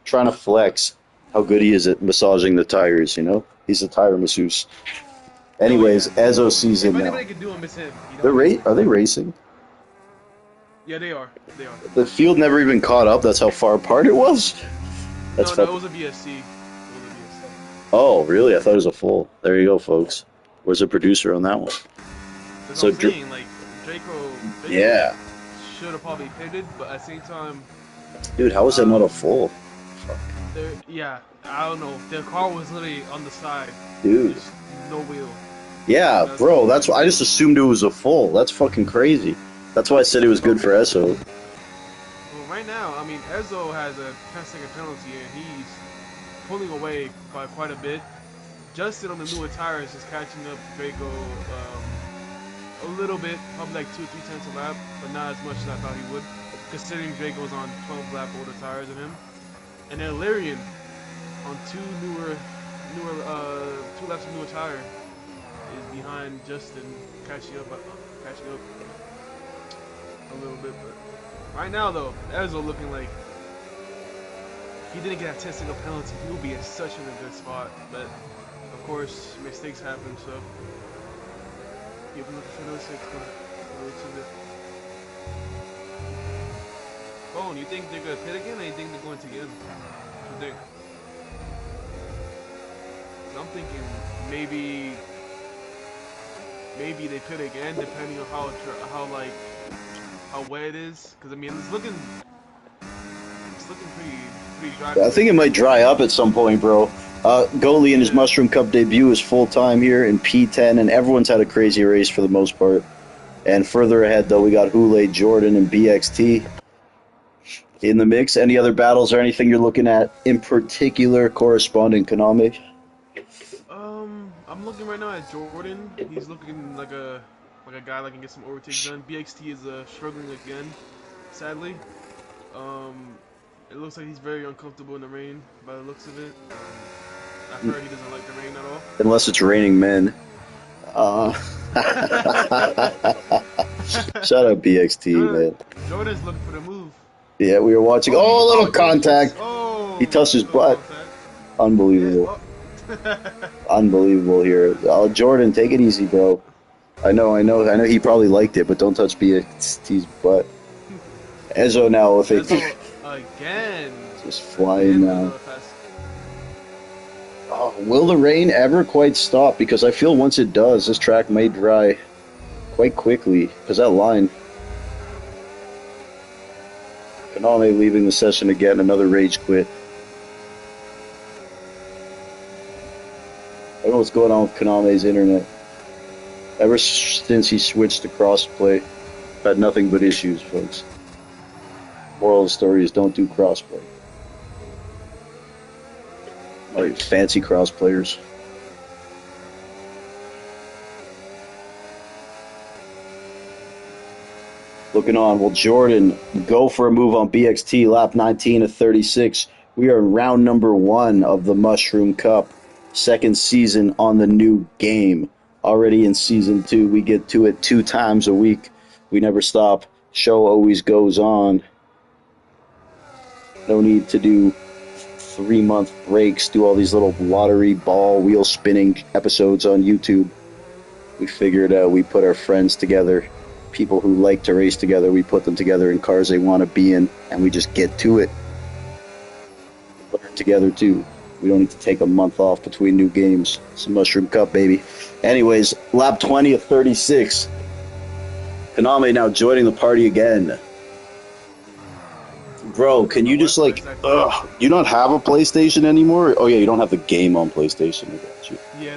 trying to flex how good he is at massaging the tires. You know, he's a tire masseuse. Oh Anyways, yeah. Ezo If season now. anybody could do him, it's him. You know. Are they racing? Yeah, they are. They are. The field never even caught up. That's how far apart it was. That's No, it fucking. was a BSC. It was a BSC. Oh, really? I thought it was a full. There you go, folks. Where's the producer on that one? That's what So, I'm saying. Like Draco yeah, should have probably pitted, but at the same time, dude, how is that not a full? yeah, I don't know. Their car was literally on the side, Dude. just no wheel. Yeah, That's bro. all. That's why I just assumed it was a full. That's fucking crazy. That's why I said it was good for Esso. Well, right now, I mean, Ezo has a 10-second penalty and he's pulling away by quite a bit. Justin on the newer tires is catching up Draco a little bit, probably like 2 or 3 tenths a lap, but not as much as I thought he would, considering Draco's on 12 lap older tires than him. And then Lyrian on 2 laps of newer tire is behind Justin, catching up a little bit. But right now though, Ezo looking like if he didn't get a 10-second penalty, he would be in such a good spot. But of course, mistakes happen, so keep looking for those 6. Oh, and you think they're gonna pit again, or you think they're going to again? What do you think? I'm thinking maybe they pit again, depending on how wet it is. Because I mean, it's looking pretty dry. I think it might dry up at some point, bro. Goalie in his Mushroom Cup debut is full time here in P10, and everyone's had a crazy race for the most part. And further ahead, though, we got Hule, Jordan, and BXT in the mix. Any other battles or anything you're looking at in particular, corresponding Konami? I'm looking right now at Jordan. He's looking like a guy that can get some overtakes done. BXT is struggling again, sadly. It looks like he's very uncomfortable in the rain by the looks of it. I've heard he doesn't like the rain at all. Unless it's raining men. Shout out BXT, man. Jordan's looking for the move. Yeah, we were watching. Oh, a little contact. Oh, He touched his butt. Unbelievable. Unbelievable here. Oh, Jordan, take it easy, bro. I know he probably liked it, but don't touch BXT's butt. Ezo now with it. Again. Just flying now. Oh, will the rain ever quite stop? Because I feel once it does, this track may dry quite quickly. Because that line. Konami leaving the session again. Another rage quit. I don't know what's going on with Konami's internet. Ever since he switched to crossplay, I've had nothing but issues, folks. Moral of the story is don't do crossplay. All right, fancy cross players. Looking on, will Jordan go for a move on BXT, lap 19 of 36. We are in round number 1 of the Mushroom Cup. Second season on the new game. Already in season 2, we get to it 2 times a week. We never stop. Show always goes on. No need to do 3-month breaks, do all these little lottery ball wheel spinning episodes on YouTube. We figured we put our friends together, people who like to race together, we put them together in cars they want to be in, and we just get to it. We learn together too. We don't need to take a month off between new games. It's a Mushroom Cup, baby. Anyways, lap 20 of 36. Konami now joining the party again. Bro, can you just like, you don't have a PlayStation anymore? Oh yeah, you don't have the game on PlayStation. I got you. Yeah,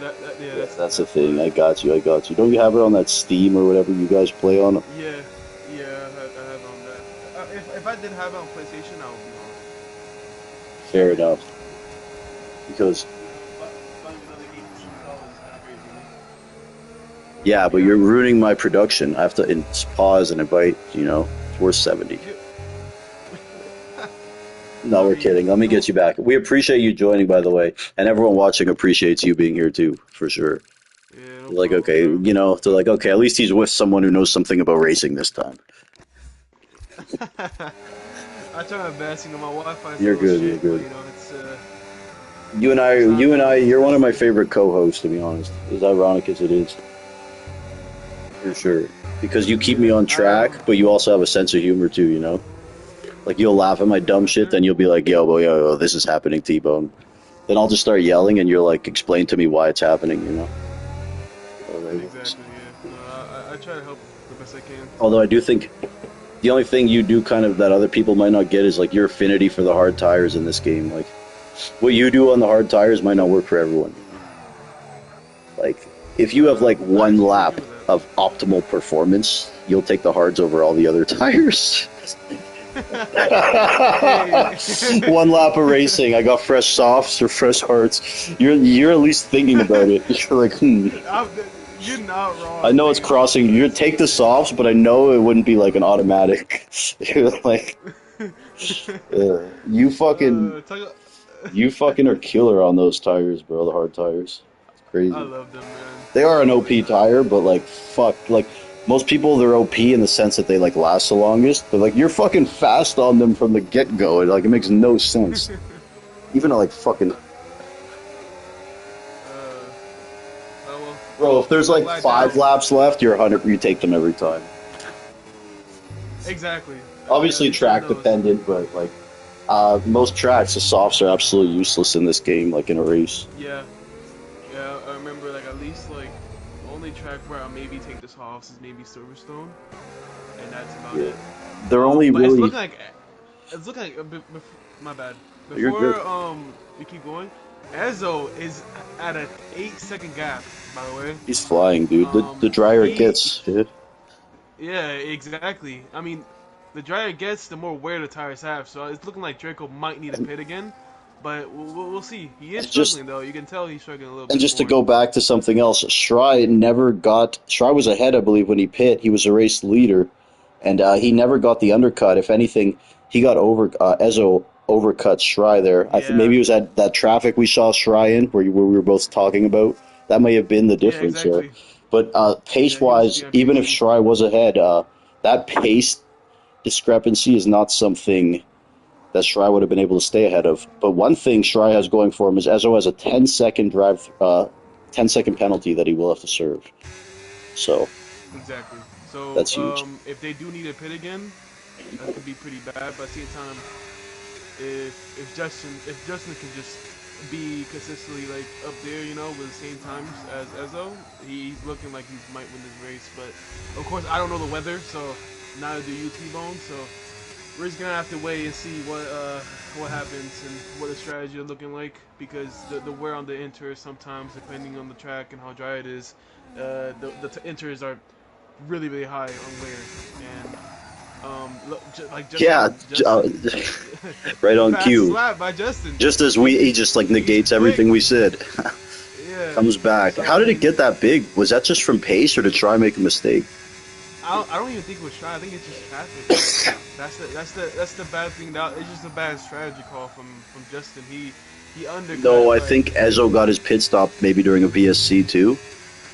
That's the thing. I got you. Don't you have it on that Steam or whatever you guys play on? Yeah, I have on that. If I did have it on PlayStation, I would be on it. Fair enough. Because yeah, but you're ruining my production. I have to pause and invite. You know, it's worth 70. No, we're kidding. Let me get you back. We appreciate you joining, by the way, and everyone watching appreciates you being here too, for sure. Yeah, no Like, problem, okay, bro. you know, they're like, okay, at least he's with someone who knows something about racing this time. I try my best. You know, my Wi-Fi is a You're little good. You're shit, but good. you know, it's You're one of my favorite co-hosts, to be honest. As ironic as it is, for sure. Because you keep me on track, but you also have a sense of humor too. You know, like you'll laugh at my dumb shit, then you'll be like, yo, this is happening, T-Bone. Then I'll just start yelling, and you're like, explain to me why it's happening. You know. exactly. Yeah. No, I try to help the best I can. Although I do think the only thing you do kind of that other people might not get is like your affinity for the hard tires in this game. Like what you do on the hard tires might not work for everyone. Like if you have like one lap of optimal performance, you'll take the hards over all the other tires. One lap of racing, I got fresh softs or fresh hards. You're at least thinking about it. You're like, You're not wrong. I know it's crossing. You take the softs, but I know it wouldn't be like an automatic. You're like, you fucking are killer on those tires, bro. The hard tires, it's crazy. I love them, man. They are an OP tire, but like, fuck, like most people, they're OP in the sense that they like last the longest. But like, you're fucking fast on them from the get go. Like, it makes no sense. Even like fucking. Bro, if there's like 5 laps left, you're 100. You take them every time. Exactly. Obviously, track dependent, but like most tracks, the softs are absolutely useless in this game. Like in a race. Yeah. I remember like at least like the only track where I maybe take the softs is maybe Silverstone, and that's about it. They're only but really. It's looking like a bit. My bad. You're good. Before we keep going, Ezzo is at an 8-second gap. By the way, He's flying, dude. The drier it gets, dude. Yeah, exactly. I mean, the drier it gets, the more wear the tires have. So it's looking like Draco might need a pit again, but we'll see. He is struggling though. You can tell he's struggling a little bit. And just to go back to something else, Shry was ahead, I believe, when he pit. He was a race leader, and he never got the undercut. If anything, he got Ezzo overcut Shry there. Yeah. I think maybe it was at that traffic we saw Shry in, where we were both talking about. That may have been the difference there. Yeah, exactly. But pace-wise, even if Shry was ahead, that pace discrepancy is not something that Shry would have been able to stay ahead of. But one thing Shry has going for him is Ezzo has a 10-second 10-second penalty that he will have to serve. So exactly. So that's huge. If they do need a pit again, that could be pretty bad. But at the same time, if Justin can just be consistently like up there, you know, with the same times as Ezzo, he's looking like he might win this race. But of course, I don't know the weather, so neither do you, T-Bone. So we're just gonna have to wait and see what happens and what the strategy is looking like, because the wear on the inters sometimes, depending on the track and how dry it is, the inters are really high on wear. And right on cue. By Justin. Just as he just like negates everything we said. Yeah. Comes back. So, how did it get that big? Was that just from pace, or to try make a mistake? I don't even think it was try. I think it's just traffic. that's the bad thing. It's just a bad strategy call from Justin. He undercut. No, I think Ezzo got his pit stop maybe during a VSC too.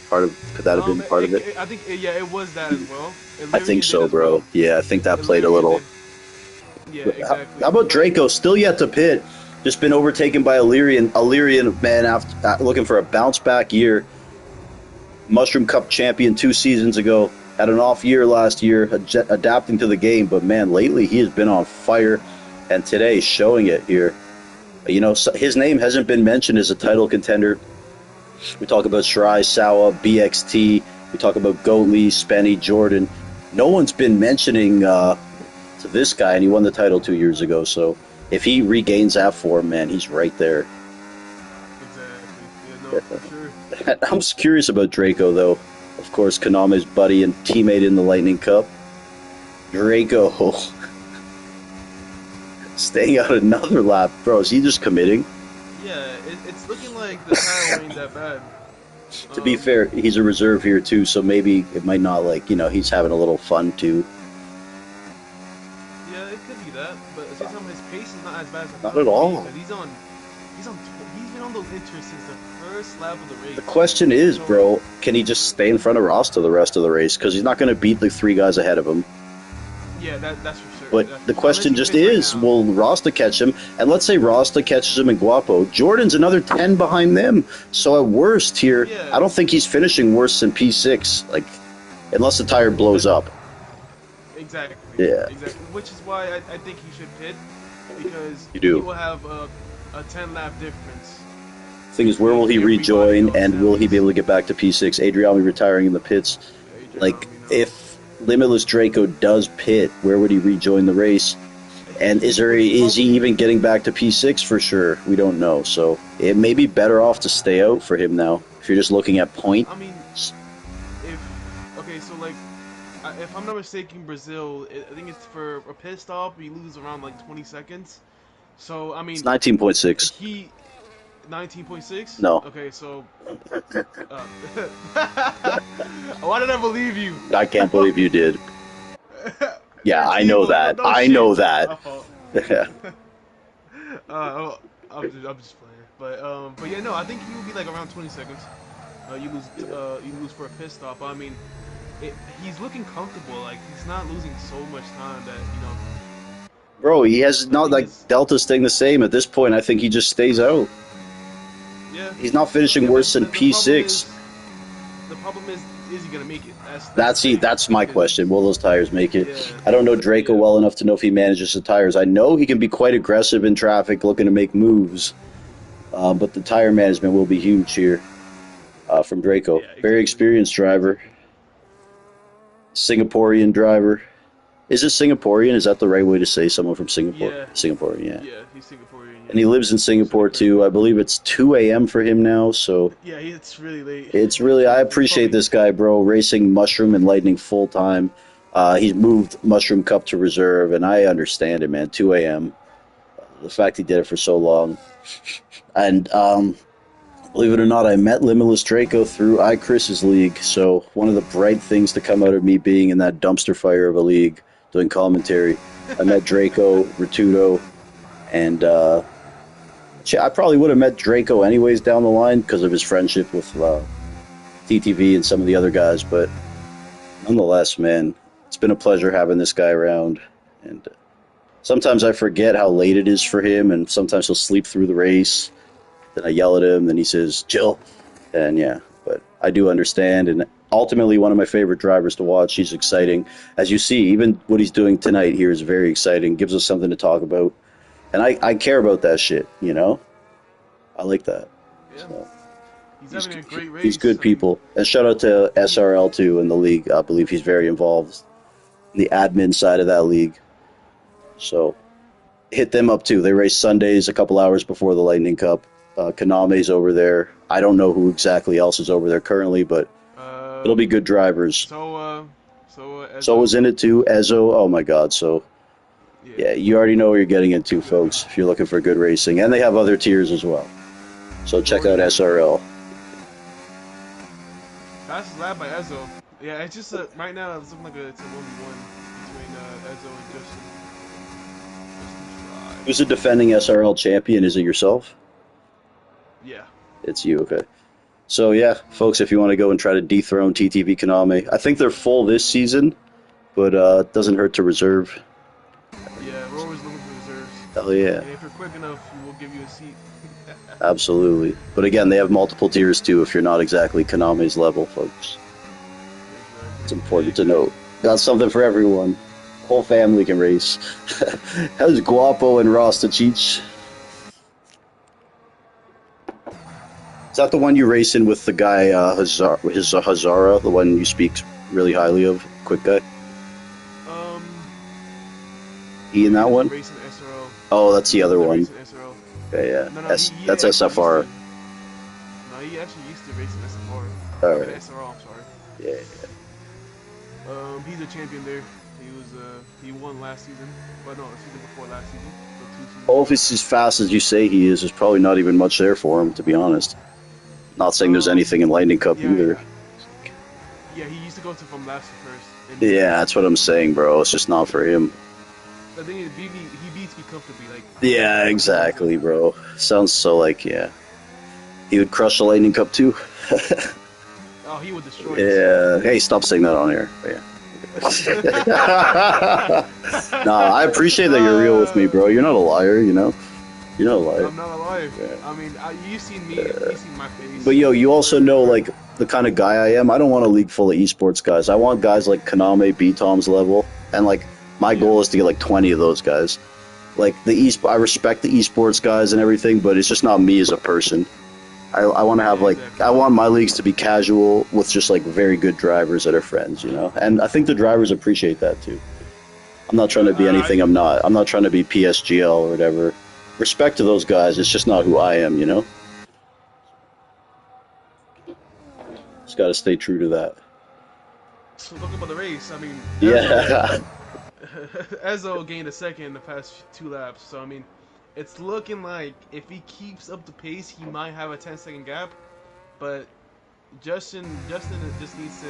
Could that have been part of it? I think it was that as well. I think so, bro. Well. Yeah, I think that played a little. Yeah, exactly. How about Draco? Still yet to pit. Just been overtaken by Illyrian. Illyrian, man, after looking for a bounce back year. Mushroom Cup champion 2 seasons ago. Had an off year last year, adapting to the game. But man, lately he has been on fire, and today showing it here. You know, his name hasn't been mentioned as a title contender. We talk about Shry, Sawa, BXT. We talk about Goatley, Spenny, Jordan. no one's been mentioning to this guy, and he won the title 2 years ago. So if he regains that form, man, he's right there. Exactly. Yeah, no, for sure. I'm just curious about Draco, though. Of course, Konami's buddy and teammate in the Lightning Cup. Draco staying out another lap. Bro, is he just committing? Yeah, it's looking like the tire ain't that bad. To be fair, he's a reserve here, too, so maybe it might not, like, he's having a little fun, too. Yeah, it could be that, but at the same time, his pace is not as bad as I Not thought it at would all. be, 'cause he's been on those inters since the first lap of the race. The question is, So, bro, can he just stay in front of Rasta the rest of the race? Because he's not going to beat the three guys ahead of him. yeah, that's for sure. But That's for the sure. question Unless just he pits is, right now. will Rasta catch him? And let's say Rasta catches him in Guapo. Jordan's another 10 behind them. So at worst here, Yeah. I don't think he's finishing worse than P6, like, unless the tire blows up. Exactly. Yeah. Exactly. Which is why I think he should pit, because You do. he will have a 10 lap difference. Thing is, where will he Everybody rejoin, else and will he has- be able to get back to P6? Adriami retiring in the pits. Like, if Limitless Draco does pit, where would he rejoin the race? And is he even getting back to P6 for sure? We don't know. So it may be better off to stay out for him now. If you're just looking at point, I mean, okay, so like, if I'm not mistaken, Brazil, I think it's for a pit stop, you lose around like 20 seconds. So I mean, it's 19.6. he 19.6. No. Okay, so. Why did I believe you? I can't believe you did. Yeah, I know that. No I shit. know My that. fault. Yeah. I'm just playing. But yeah, no, I think he will be like around 20 seconds. You lose for a pit stop. I mean, he's looking comfortable. Like he's not losing so much time that Bro, he has not like Delta's staying the same at this point. I think he just stays out. Yeah. He's not finishing Yeah, worse but than the problem P6. The problem is he gonna make it? That's my question. Will those tires make it? Yeah. I don't know Draco Yeah. well enough to know if he manages the tires. I know he can be quite aggressive in traffic, looking to make moves. But the tire management will be huge here from Draco. Yeah, exactly. Very experienced driver. Singaporean driver. Is it Singaporean? Is that the right way to say someone from Singapore? Yeah. Singaporean, yeah. Yeah, he's Singaporean. Yeah. And he lives in Singapore too. I believe it's 2 a.m. for him now, so Yeah, it's really late. it's really, I appreciate this guy, bro, racing Mushroom and Lightning full time. He's moved Mushroom Cup to reserve, and I understand it, man. 2 a.m. The fact he did it for so long. And believe it or not, I met Limitless Draco through iChris's league, so one of the bright things to come out of me being in that dumpster fire of a league, doing commentary, I met Draco, Ratudo, and I probably would have met Draco anyways down the line because of his friendship with TTV and some of the other guys, but nonetheless, man, it's been a pleasure having this guy around. And sometimes I forget how late it is for him, and sometimes he'll sleep through the race. Then I yell at him, then he says, chill. And yeah, but I do understand, and ultimately one of my favorite drivers to watch. He's exciting. As you see, even what he's doing tonight here is very exciting, gives us something to talk about. And I care about that shit, you know? I like that. Yeah. So, He's having a great race. he's good people. And shout out to SRL too in the league. I believe he's very involved in the admin side of that league. So hit them up too. They race Sundays a couple hours before the Lightning Cup. Kaname's over there. I don't know who exactly else is over there currently, but it'll be good drivers. So was in it too. Ezo. Oh my God. So yeah, you already know what you're getting into, folks, if you're looking for good racing. And they have other tiers as well. So check out SRL. Fastest lap by Ezo. Yeah, it's just right now it's looking like it's a 1v1 between Ezo and Justin. Who's the defending SRL champion? Is it yourself? Yeah. It's you, okay. So yeah, folks, if you want to go and try to dethrone TTV Konami, I think they're full this season, but it doesn't hurt to reserve. Yeah, we're always looking for reserves. Hell yeah. And if you're quick enough, we will give you a seat. Absolutely. But again, they have multiple tiers too if you're not exactly Konami's level, folks. It's important to note. Got something for everyone. Whole family can race. How's Guapo and Rasta Cheech? Is that the one you race in with the guy, Hazara, the one you speak really highly of? Quick guy? he in that He's one? racing SRO. Oh, that's the other He's one. racing SRO. Okay, yeah. No, he That's actually SFR. he actually used to race in SFR. All I mean right. SRO. I'm sorry. Yeah. He's a champion there. He won last season, but no, the season before last season. So 2 seasons Well, if ago. he's as fast as you say he is, there's probably not even much there for him, to be honest. Not saying there's anything in Lightning Cup either. Yeah, he used to go to from last to first. And Yeah, that's what I'm saying, bro. It's just not for him. The thing is, he beats me comfortably. Like. Yeah, exactly, bro. Sounds so like, yeah. He would crush the Lightning Cup too. Oh, he would destroy. Yeah. Hey, stop saying that on air. But yeah. Nah, I appreciate that you're real with me, bro. You're not a liar, you know? You're not a liar. I'm not a liar. Yeah. I mean, you've seen me. You've seen my face. But yo, you also know like the kind of guy I am. I don't want a league full of esports guys. I want guys like Kaname, B-Tom's level, and like my goal is to get like 20 of those guys. Like I respect the esports guys and everything, but it's just not me as a person. I want to have like I want my leagues to be casual with just like very good drivers that are friends, you know. And I think the drivers appreciate that too. I'm not trying to be anything I'm not. I'm not trying to be PSGL or whatever. Respect to those guys. It's just not who I am, you know. Just got to stay true to that. So talking about the race, I mean, Yeah. Ezzo gained a second in the past 2 laps. So I mean, it's looking like if he keeps up the pace, he might have a 10-second gap. But Justin just needs to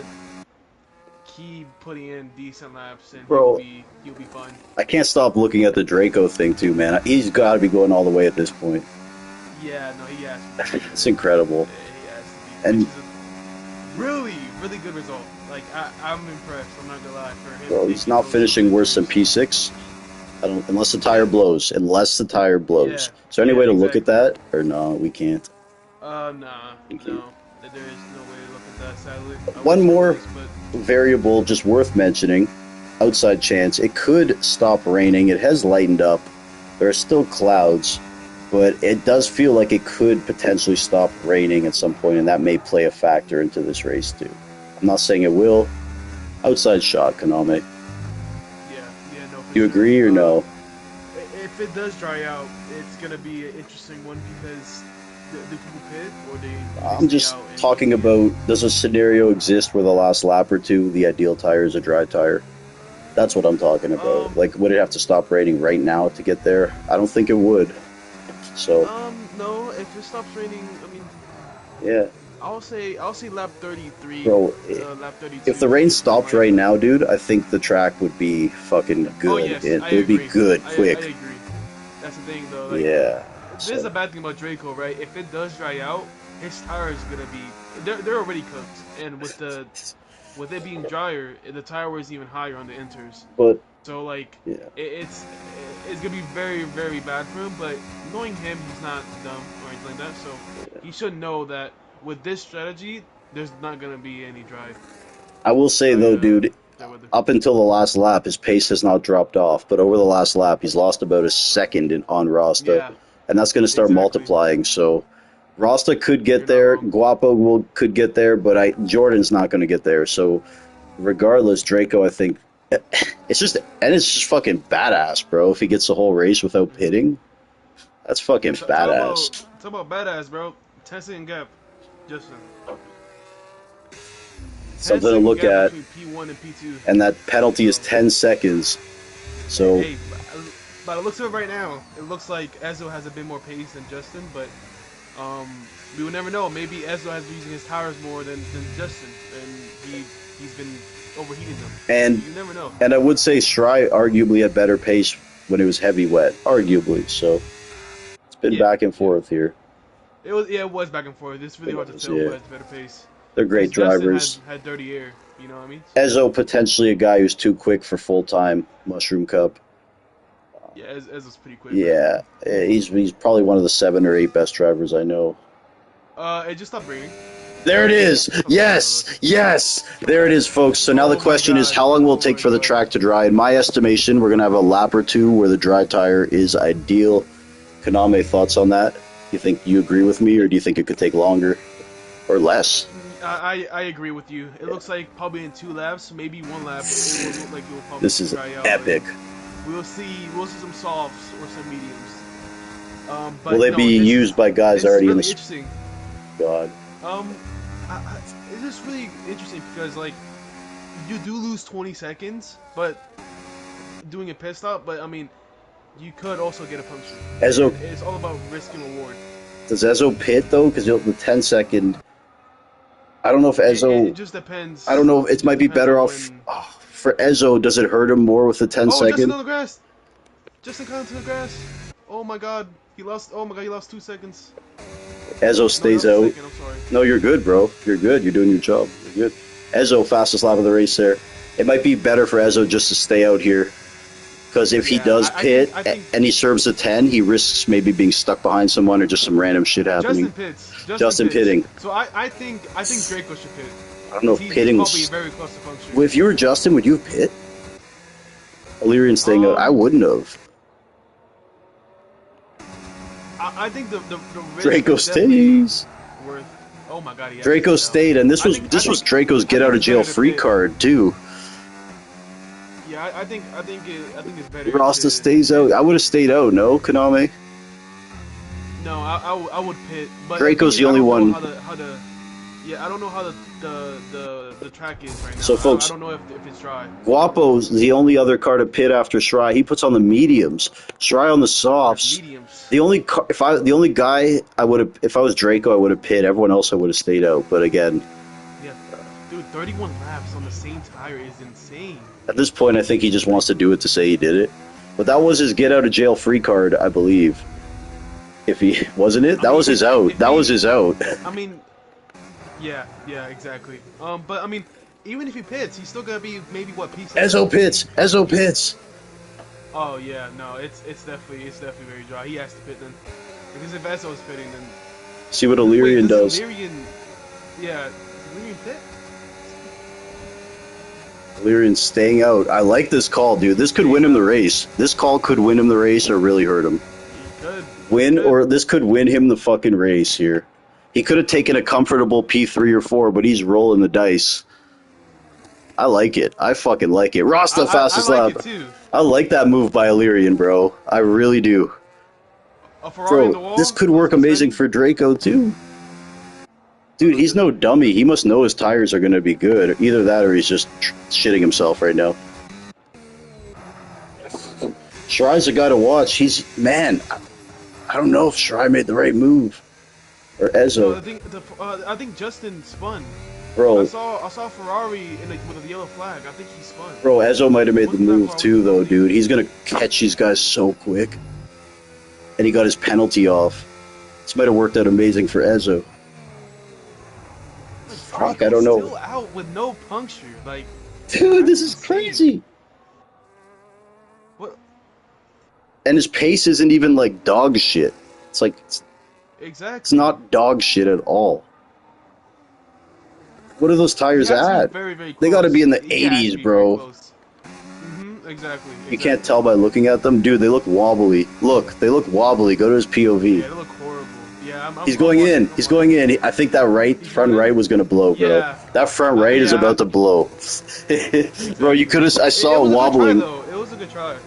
keep putting in decent laps, and Bro, he'll be fine. I can't stop looking at the Draco thing too, man. He's got to be going all the way at this point. Yeah, no, he has to be. It's incredible. He has to be. And which is a really good result. Like I'm impressed. I'm not gonna lie for him. bro, he's not finishing worse than P6. I don't, unless the tire blows. Unless the tire blows. Yeah. Is there any way to look at that, or no? We can't. Nah, no. There is no way to look at that. Sadly. One more but variable, just worth mentioning. Outside chance, it could stop raining. It has lightened up. There are still clouds, but it does feel like it could potentially stop raining at some point, and that may play a factor into this race too. I'm not saying it will. Outside shot, Kaname. Yeah, no. Do you agree or no? If it does dry out, it's gonna be an interesting one because do people pit or they I'm just talking about, does a scenario exist where the last lap or two, the ideal tire is a dry tire? That's what I'm talking about. Like, would it have to stop raining right now to get there? I don't think it would. So. No. If it stops raining, I mean. Yeah. I'll say lap 33. Bro, lap 32. if the rain stopped right now, dude, I think the track would be fucking good. Oh, yes, it would be good, quick. I agree. That's the thing, though. Like, yeah. This is the bad thing about Draco, right? If it does dry out, his tire is gonna be. They're already cooked, and with it being drier, the tire wear is even higher on the inters. But so like, yeah. it's gonna be very very bad for him. But knowing him, he's not dumb or anything like that. So he should know that with this strategy, there's not gonna be any drive. I will say though, dude, up until the last lap, his pace has not dropped off. But over the last lap, he's lost about a second on Rasta, and that's going to start multiplying. So Rasta could get there, Guapo could get there, but Jordan's not going to get there. So regardless, Draco, I think it's just fucking badass, bro. If he gets the whole race without pitting, that's fucking badass. Talk about badass, bro. 10-second gap, Justin. Something to look at. P1 and P2. And that penalty is 10 seconds. So. Hey, by the looks of it right now, it looks like Ezzo has a bit more pace than Justin, but we will never know. Maybe Ezzo has been using his tires more than Justin, and he's been overheating them. And you never know. And I would say Shry arguably had better pace when it was heavy wet. Arguably, so it's been back and forth here. It was back and forth. It's really hard to tell who has better pace. They're great drivers. Had dirty air, you know what I mean? Ezzo potentially a guy who's too quick for full-time Mushroom Cup. Yeah, Ezzo's pretty quick. Yeah, he's probably one of the 7 or 8 best drivers I know. It just stopped raining. There it is. Yes. There it is, folks. So now the question is, how long will it take for the track to dry? In my estimation, we're going to have a lap or two where the dry tire is ideal. Kaname, thoughts on that? You agree with me, or do you think it could take longer or less? I agree with you. It looks like probably in 2 laps, maybe 1 lap, it will look like it will probably This is dry out. epic. we'll see some softs or some mediums. But Will they no, be used by guys this is already in really the interesting. squad? Um, it's just really interesting because like you do lose 20 seconds, but doing a pit stop. But I mean, you could also get a puncture. Ezzo, And it's all about risk and reward. does Ezzo pit though? Because the 10-second. I don't know if It Ezzo. just depends. I don't know. It It might just be depends better on off when. for Ezzo. Does it hurt him more with the 10 Oh, Justin second? on the grass. Justin got into the grass. Oh my God, he lost. Oh my God, he lost 2 seconds. Ezzo No, he stays lost a out. second, I'm sorry. No, you're good, bro. You're good. You're doing your job. You're good. Ezzo, fastest lap of the race there. It might be better for Ezzo just to stay out here. Because if he Yeah, does pit I think and he serves a 10, he risks maybe being stuck behind someone or just some random shit happening. Justin Pitts. pitting. So I think Draco should pit. I don't know if He's pitting probably was... very close to puncture. Well, if you were Justin, would you have pit? Illyrian staying out. I wouldn't have. I think the risk Draco is definitely stays. worth. Oh my God, he Draco actually stayed, and this was Draco's get out of jail free card too. Yeah, I think it's better. Rasta stays out. I would have stayed out. No, Konami. No, I would pit. But Draco's the only one. Yeah, I don't know how the track is right now. So, folks, I don't know if it's dry. Guapo's the only other car to pit after Shry. He puts on the mediums. Shry on the softs. Mediums. The only guy I would have, if I was Draco, I would have pit. Everyone else I would have stayed out. But again, Yeah, dude, 31 laps on the same tire is insane. at this point, I think he just wants to do it to say he did it. But that was his get out of jail free card, I believe. If he wasn't it, that was his out. That was his out. I mean, yeah, exactly. But I mean, even if he pits, he's still gonna be maybe what P7. Ezzo pits. Ezzo pits. Oh yeah, no, it's definitely very dry. He has to pit then, because if Ezzo is pitting, then See what Illyrian does. Illyrian, yeah, Illyrian pit. Illyrian staying out. I like this call, dude. This could win him the race. This call could win him the race or really hurt him. He could Win or this could win him the fucking race here. He could have taken a comfortable P3 or 4, but he's rolling the dice. I like it. I fucking like it. Rasta fastest I like lap. it too. I like that move by Illyrian, bro. I really do. A Ferrari on the Bro, wall. this could work amazing for Draco too. Dude, he's no dummy. He must know his tires are going to be good. Either that or he's just shitting himself right now. Shry's a guy to watch. Man, I don't know if Shry made the right move. Or Ezzo. No, I think Justin spun. Bro, I saw Ferrari with a yellow flag. I think he spun. Bro, Ezzo might have made the move too, though, dude. He's going to catch these guys so quick. And he got his penalty off. This might have worked out amazing for Ezzo. Fuck, I don't know. Still out with no puncture, like. Dude, this is crazy. What? And his pace isn't even like dog shit. It's like Exactly. it's not dog shit at all. What are those tires at? They got to be in the 80s, bro. Exactly. You can't tell by looking at them, dude. They look wobbly. Look, they look wobbly. Go to his POV. Yeah, they look horrible. Yeah, He's going in. He's going in. I think that front right was gonna blow, bro. Yeah. That front right is about to blow. Bro, you could have. I saw wobbling. It was a good try.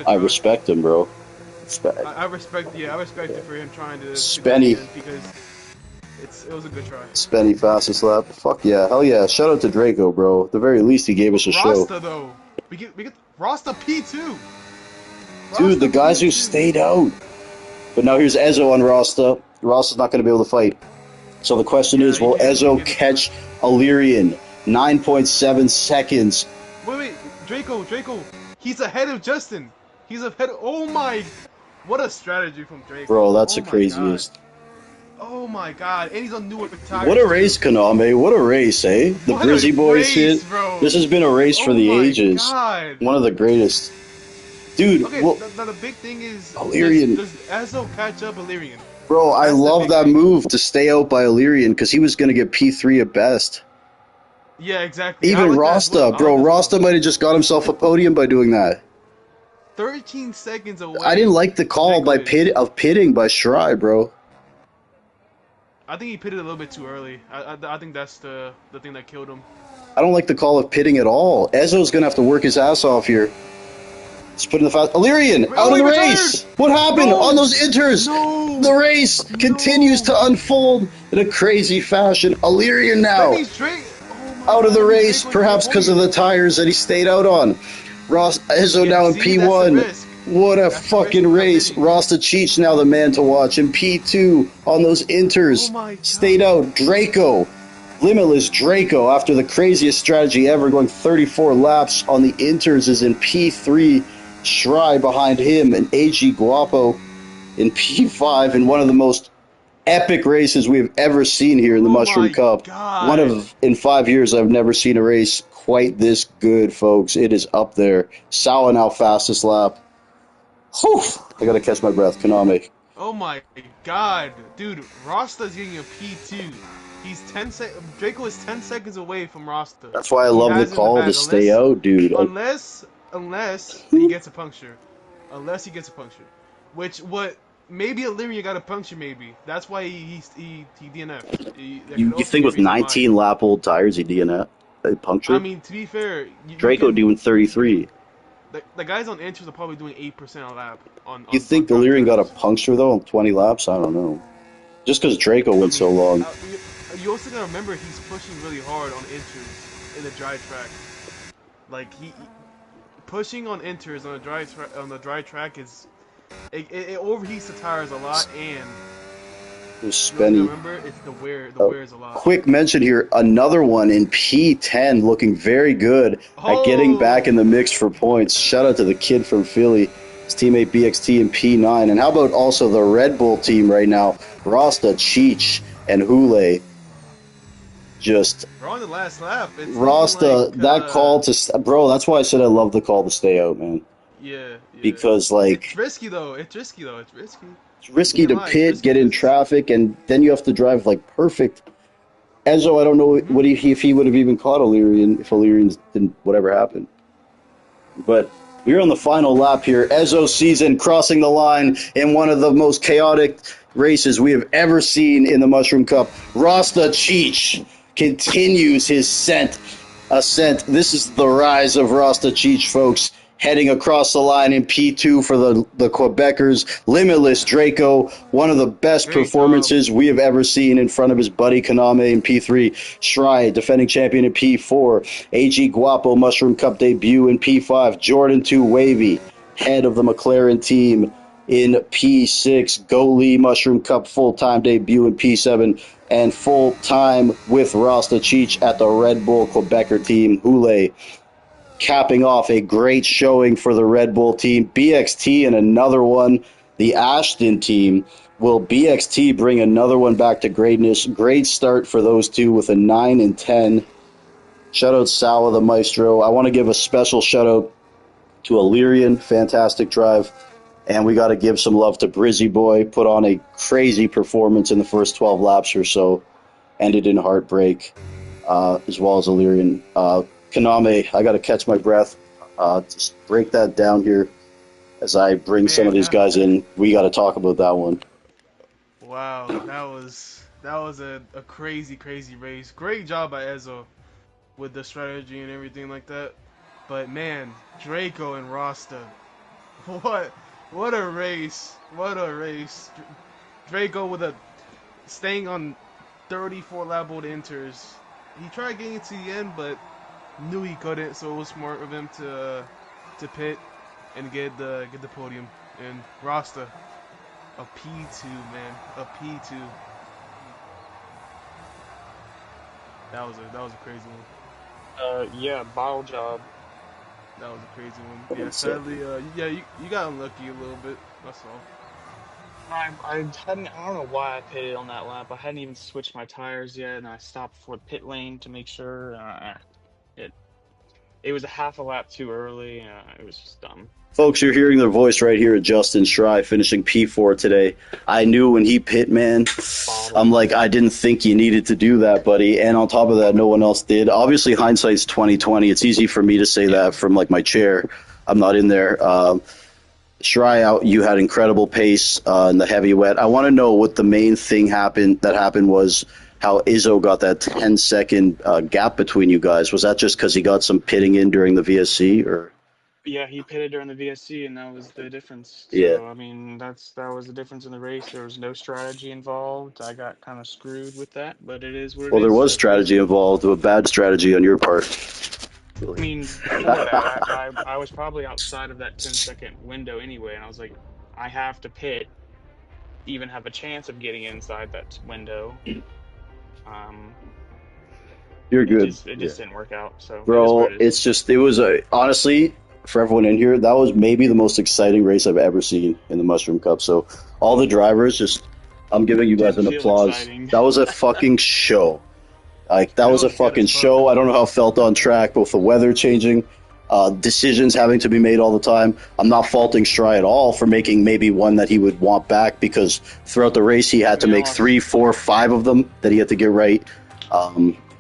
I respect him, bro. I respect it for him trying to Spenny. because it was a good try. Spenny fastest lap. Fuck yeah. Hell yeah. Shout out to Draco, bro. At the very least, he gave us a show. Rasta, though. We get Rasta P2. Dude, the guys who stayed out. But now here's Ezzo on Rasta. Rasta's not going to be able to fight. So the question is, will Ezzo catch Illyrian? 9.7 seconds. Wait, Draco. He's ahead of Justin. Oh my. What a strategy from Draco. Bro, that's the craziest. God. Oh my god, and he's on newer tires. What a race, Konami. What a race, eh? The Brizzy Boys shit. Bro. This has been a race for the ages. God. One of the greatest. Dude, okay, well, now the big thing is Illyrian. Does Ezzo catch up Illyrian? Bro, I love that move to stay out by Illyrian because he was going to get P3 at best. Yeah, exactly. Even Rasta, bro. Rasta might have just got himself a podium by doing that. 13 seconds away. I didn't like the call by pitting by Shry, bro. I think he pitted a little bit too early. I think that's the thing that killed him. I don't like the call of pitting at all. Ezzo's going to have to work his ass off here. Let's put in the fast. Illyrian out Oh, of he the retired! race. What happened No! on those inters? No! The race continues to unfold in a crazy fashion. Illyrian That now means Drake. Oh my out of god, the that means race, Drake went to the perhaps because of podium. the tires that he stayed out on. Ross Izzo Yeah, now in see, that's the P1. risk. What a That's the risk fucking with race. Cup Rasta Cheech now the man to watch. In P2 on those Oh inters. my Stayed god. out. Draco. Limitless Draco, after the craziest strategy ever, going 34 laps on the inters, is in P3. Shry behind him, and AG Guapo in P5 in one of the most epic races we've ever seen here in the Oh Mushroom my Cup. One god. of, in 5 years, I've never seen a race quite this good, folks. It is up there. Sawa now fastest lap. Whew, I gotta catch my breath. Konami. Oh my god. Dude, Rasta's getting a P2. He's 10 sec. Draco is 10 seconds away from Rasta. That's why I He love the has it in the call to bag. stay out, dude. Unless he gets a puncture. Unless he gets a puncture. Which, what, maybe Illyria got a puncture, maybe. That's why he DNF'd. That could You also think be a with reason why. 19 lap old tires, he DNF? They I punctured? mean, to be fair, you Draco can. doing 33. The guys on entries are probably doing 8% a lap You on think dry Illyrian got a tires. puncture, though, in 20 laps? I don't know. Just because Draco I went so mean, long. you also gotta remember he's pushing really hard on inters in the dry track. Like he pushing on inters on the dry track is it overheats the tires a lot, and It was you also gotta Spenny. remember it's the wear. The wear is a lot. Quick mention here, another one in P10 looking very good at getting back in the Oh, mix for points. Shout out to the kid from Philly, his teammate BXT in P9. And how about also the Red Bull team right now, Rasta, Cheech, and Hule. Just we're on the last lap. It's looking Rasta, like that call to, bro, that's why I said I love the call to stay out, man. yeah, yeah. Because, It's like, risky though. It's risky though. It's risky. it's You risky can't to lie. It's pit, risky get in because. traffic, and then you have to drive, like, perfect. Ezzo, I don't know Mhm. what if he would have even caught Illyrian if Illyrian didn't whatever happened. But we're on the final lap here. Ezzo season crossing the line in one of the most chaotic races we have ever seen in the Mushroom Cup. Rasta Cheech continues his ascent. This is the rise of Rasta Cheech, folks. Heading across the line in P2 for the Quebecers. Limitless Draco, one of the best Great job. performances we have ever seen in front of his buddy Kaname in P3. Shry, defending champion in P4. AG Guapo, Mushroom Cup debut in P5. Jordan 2 Wavy, head of the McLaren team in P6. Goalie, Mushroom Cup full-time debut in P7. And full-time with Rasta Cheech at the Red Bull Quebecer team. Hule capping off a great showing for the Red Bull team. BXT and another one, the Ashton team. Will BXT bring another one back to greatness? Great start for those two with a 9 and 10. Shout out Sawa, the maestro. I want to give a special shout out to Illyrian, fantastic drive. And we got to give some love to Brizzy Boy, put on a crazy performance in the first 12 laps or so. Ended in heartbreak, as well as Illyrian. Kaname, I got to catch my breath. Just break that down here as I bring some of Man, these guys in. We got to talk about that one. wow, that was a crazy race. Great job by Ezzo with the strategy and everything like that. But man, Draco and Rasta, what what a race! What a race! Draco with a staying on 34 lap old inters. He tried getting to the end, but knew he couldn't, so it was smart of him to pit and get the podium. And Rasta, a P2, man, a P2. That was a crazy one. Yeah, bottle job. That was a crazy one. Yeah, So, sadly, yeah, you got unlucky a little bit. That's all. I hadn't. I don't know why I pitted on that lap. I hadn't even switched my tires yet, and I stopped for the pit lane to make sure. It it was a half a lap too early. It was just dumb. folks, you're hearing their voice right here at Justin Shry, finishing P4 today. I knew when he pit, man, Bottle. I'm like, I didn't think you needed to do that, buddy. And on top of that, no one else did. Obviously, hindsight's 2020. It's easy for me to say that from like my chair. I'm not in there. Shry out, you had incredible pace in the heavy wet. I want to know what the main thing happened was how Izzo got that 10-second gap between you guys. Was that just because he got some pitting in during the VSC, or? Yeah, he pitted during the VSC, and that was the difference. Yeah. So, I mean, that was the difference in the race. There was no strategy involved. I got kind of screwed with that, but it is what it Well, there is. was That's strategy racing. involved, a bad strategy on your part. I mean, before that, I was probably outside of that 10-second window anyway, and I was like, I have to pit, to even have a chance of getting inside that window. Um, You're good. it Yeah. just didn't work out. So it is what Bro, it is. it's just, it was honestly, for everyone in here, that was maybe the most exciting race I've ever seen in the Mushroom Cup. So, all the drivers, just, I'm giving you guys Didn't an feel applause. exciting. That was a fucking show. Like, that It was a was good fucking as fuck. show. I don't know how it felt on track, both the weather changing, decisions having to be made all the time. I'm not faulting Stry at all for making maybe one that he would want back, because throughout the race he had to I make lost- 3, 4, 5 of them that he had to get right. I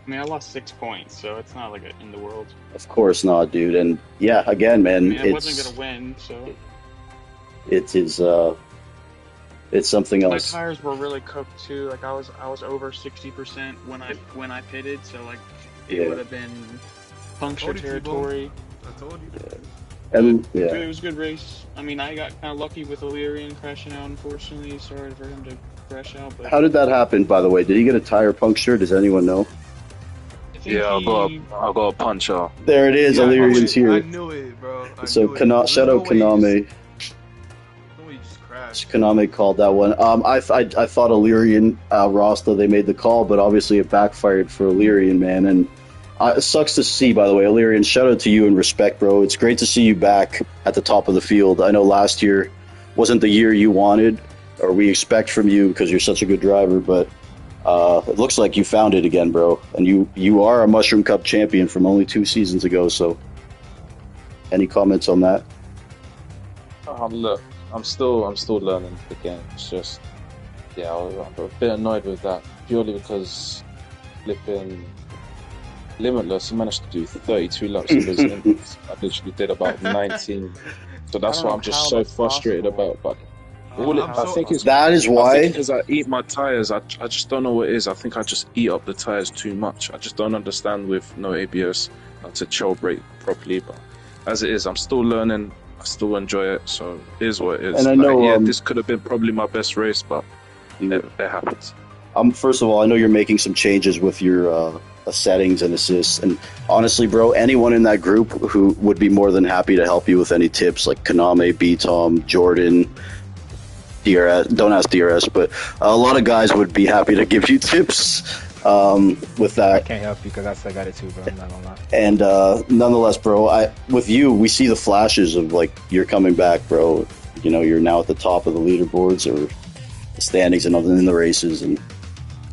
mean, I lost 6 points, so it's not like in the world. Of course not, dude. And yeah, again, man, I mean, I it's wasn't gonna win, so it is it's something my else. tires were really cooked too. Like I was over 60% when I pitted, so like it Yeah. would have been puncture Told you, T-Bone. territory. I told you. And It yeah, was a good race. I mean, I got kind of lucky with Illyrian crashing out. Unfortunately, sorry for him to crash out, but how did that happen? By the way, did he get a tire puncture? Does anyone know? I think Yeah, he, I got a puncher. There it is. Yeah, I knew Illyrian's it. I here. knew it, bro. I So knew it. There's shout no out way he Kaname. just- no way he just crashed. Kaname called that one. I thought Illyrian Rasta they made the call, but obviously it backfired for Illyrian, man. And it sucks to see, by the way. Illyrian, shout out to you and respect, bro. It's great to see you back at the top of the field. I know last year wasn't the year you wanted or we expect from you because you're such a good driver, but it looks like you found it again, bro. And you are a Mushroom Cup champion from only 2 seasons ago. So, any comments on that? Look, I'm still learning the game. It's just, yeah, I'm a bit annoyed with that purely because flipping Limitless, I managed to do 32 laps of resilience. I literally did about 19. So that's I don't what know I'm just how so that's frustrated possible. about. But I'm I so- think it's That is I why. think because I eat my tires, I just don't know what it is. I think I just eat up the tires too much. I just don't understand with no ABS how to chill brake properly. But as it is, I'm still learning. I still enjoy it. So it is what it is. And I know, yeah, this could have been probably my best race, but it happens. First of all, I know you're making some changes with your settings and assists. And honestly, bro, anyone in that group who would be more than happy to help you with any tips, like Kaname, B-Tom, Jordan, DRS. Don't ask DRS, but a lot of guys would be happy to give you tips with I that. can't help you because I still got it too, bro. I'm not gonna lie. And nonetheless, bro, with you, we see the flashes of like you're coming back, bro. You know, you're now at the top of the leaderboards or the standings and in the races, and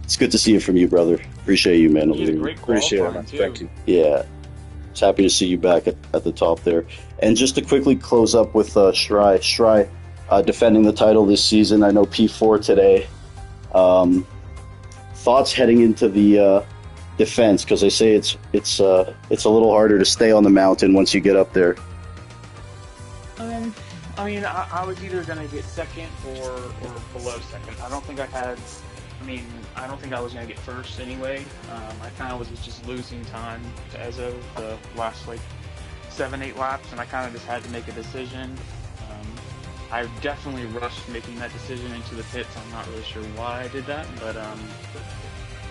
it's good to see it from you, brother. Appreciate you, man. He had a great Appreciate it, qualifying man. too. Thank you. Yeah, it's happy to see you back at the top there. And just to quickly close up with Stry defending the title this season. I know P4 today. Thoughts heading into the defense, because they say it's a little harder to stay on the mountain once you get up there. I mean, I was either gonna get second or below second. I don't think I don't think I was gonna get first anyway. I kind of was just losing time to Ezo the last like 7-8 laps, and I kind of just had to make a decision. I definitely rushed making that decision into the pits. I'm not really sure why I did that, but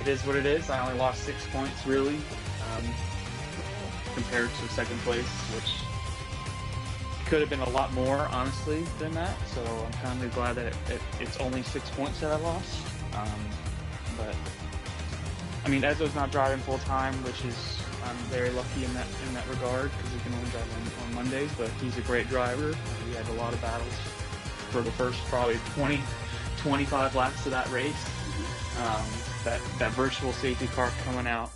it is what it is. I only lost 6 points really, compared to second place, which could have been a lot more, honestly, than that. So I'm kind of glad that it's only 6 points that I lost. But I mean, Ezo's not driving full time, which is I'm very lucky in that regard because he can only drive on Mondays. But he's a great driver. He had a lot of battles for the first probably 20-25 laps of that race. That virtual safety car coming out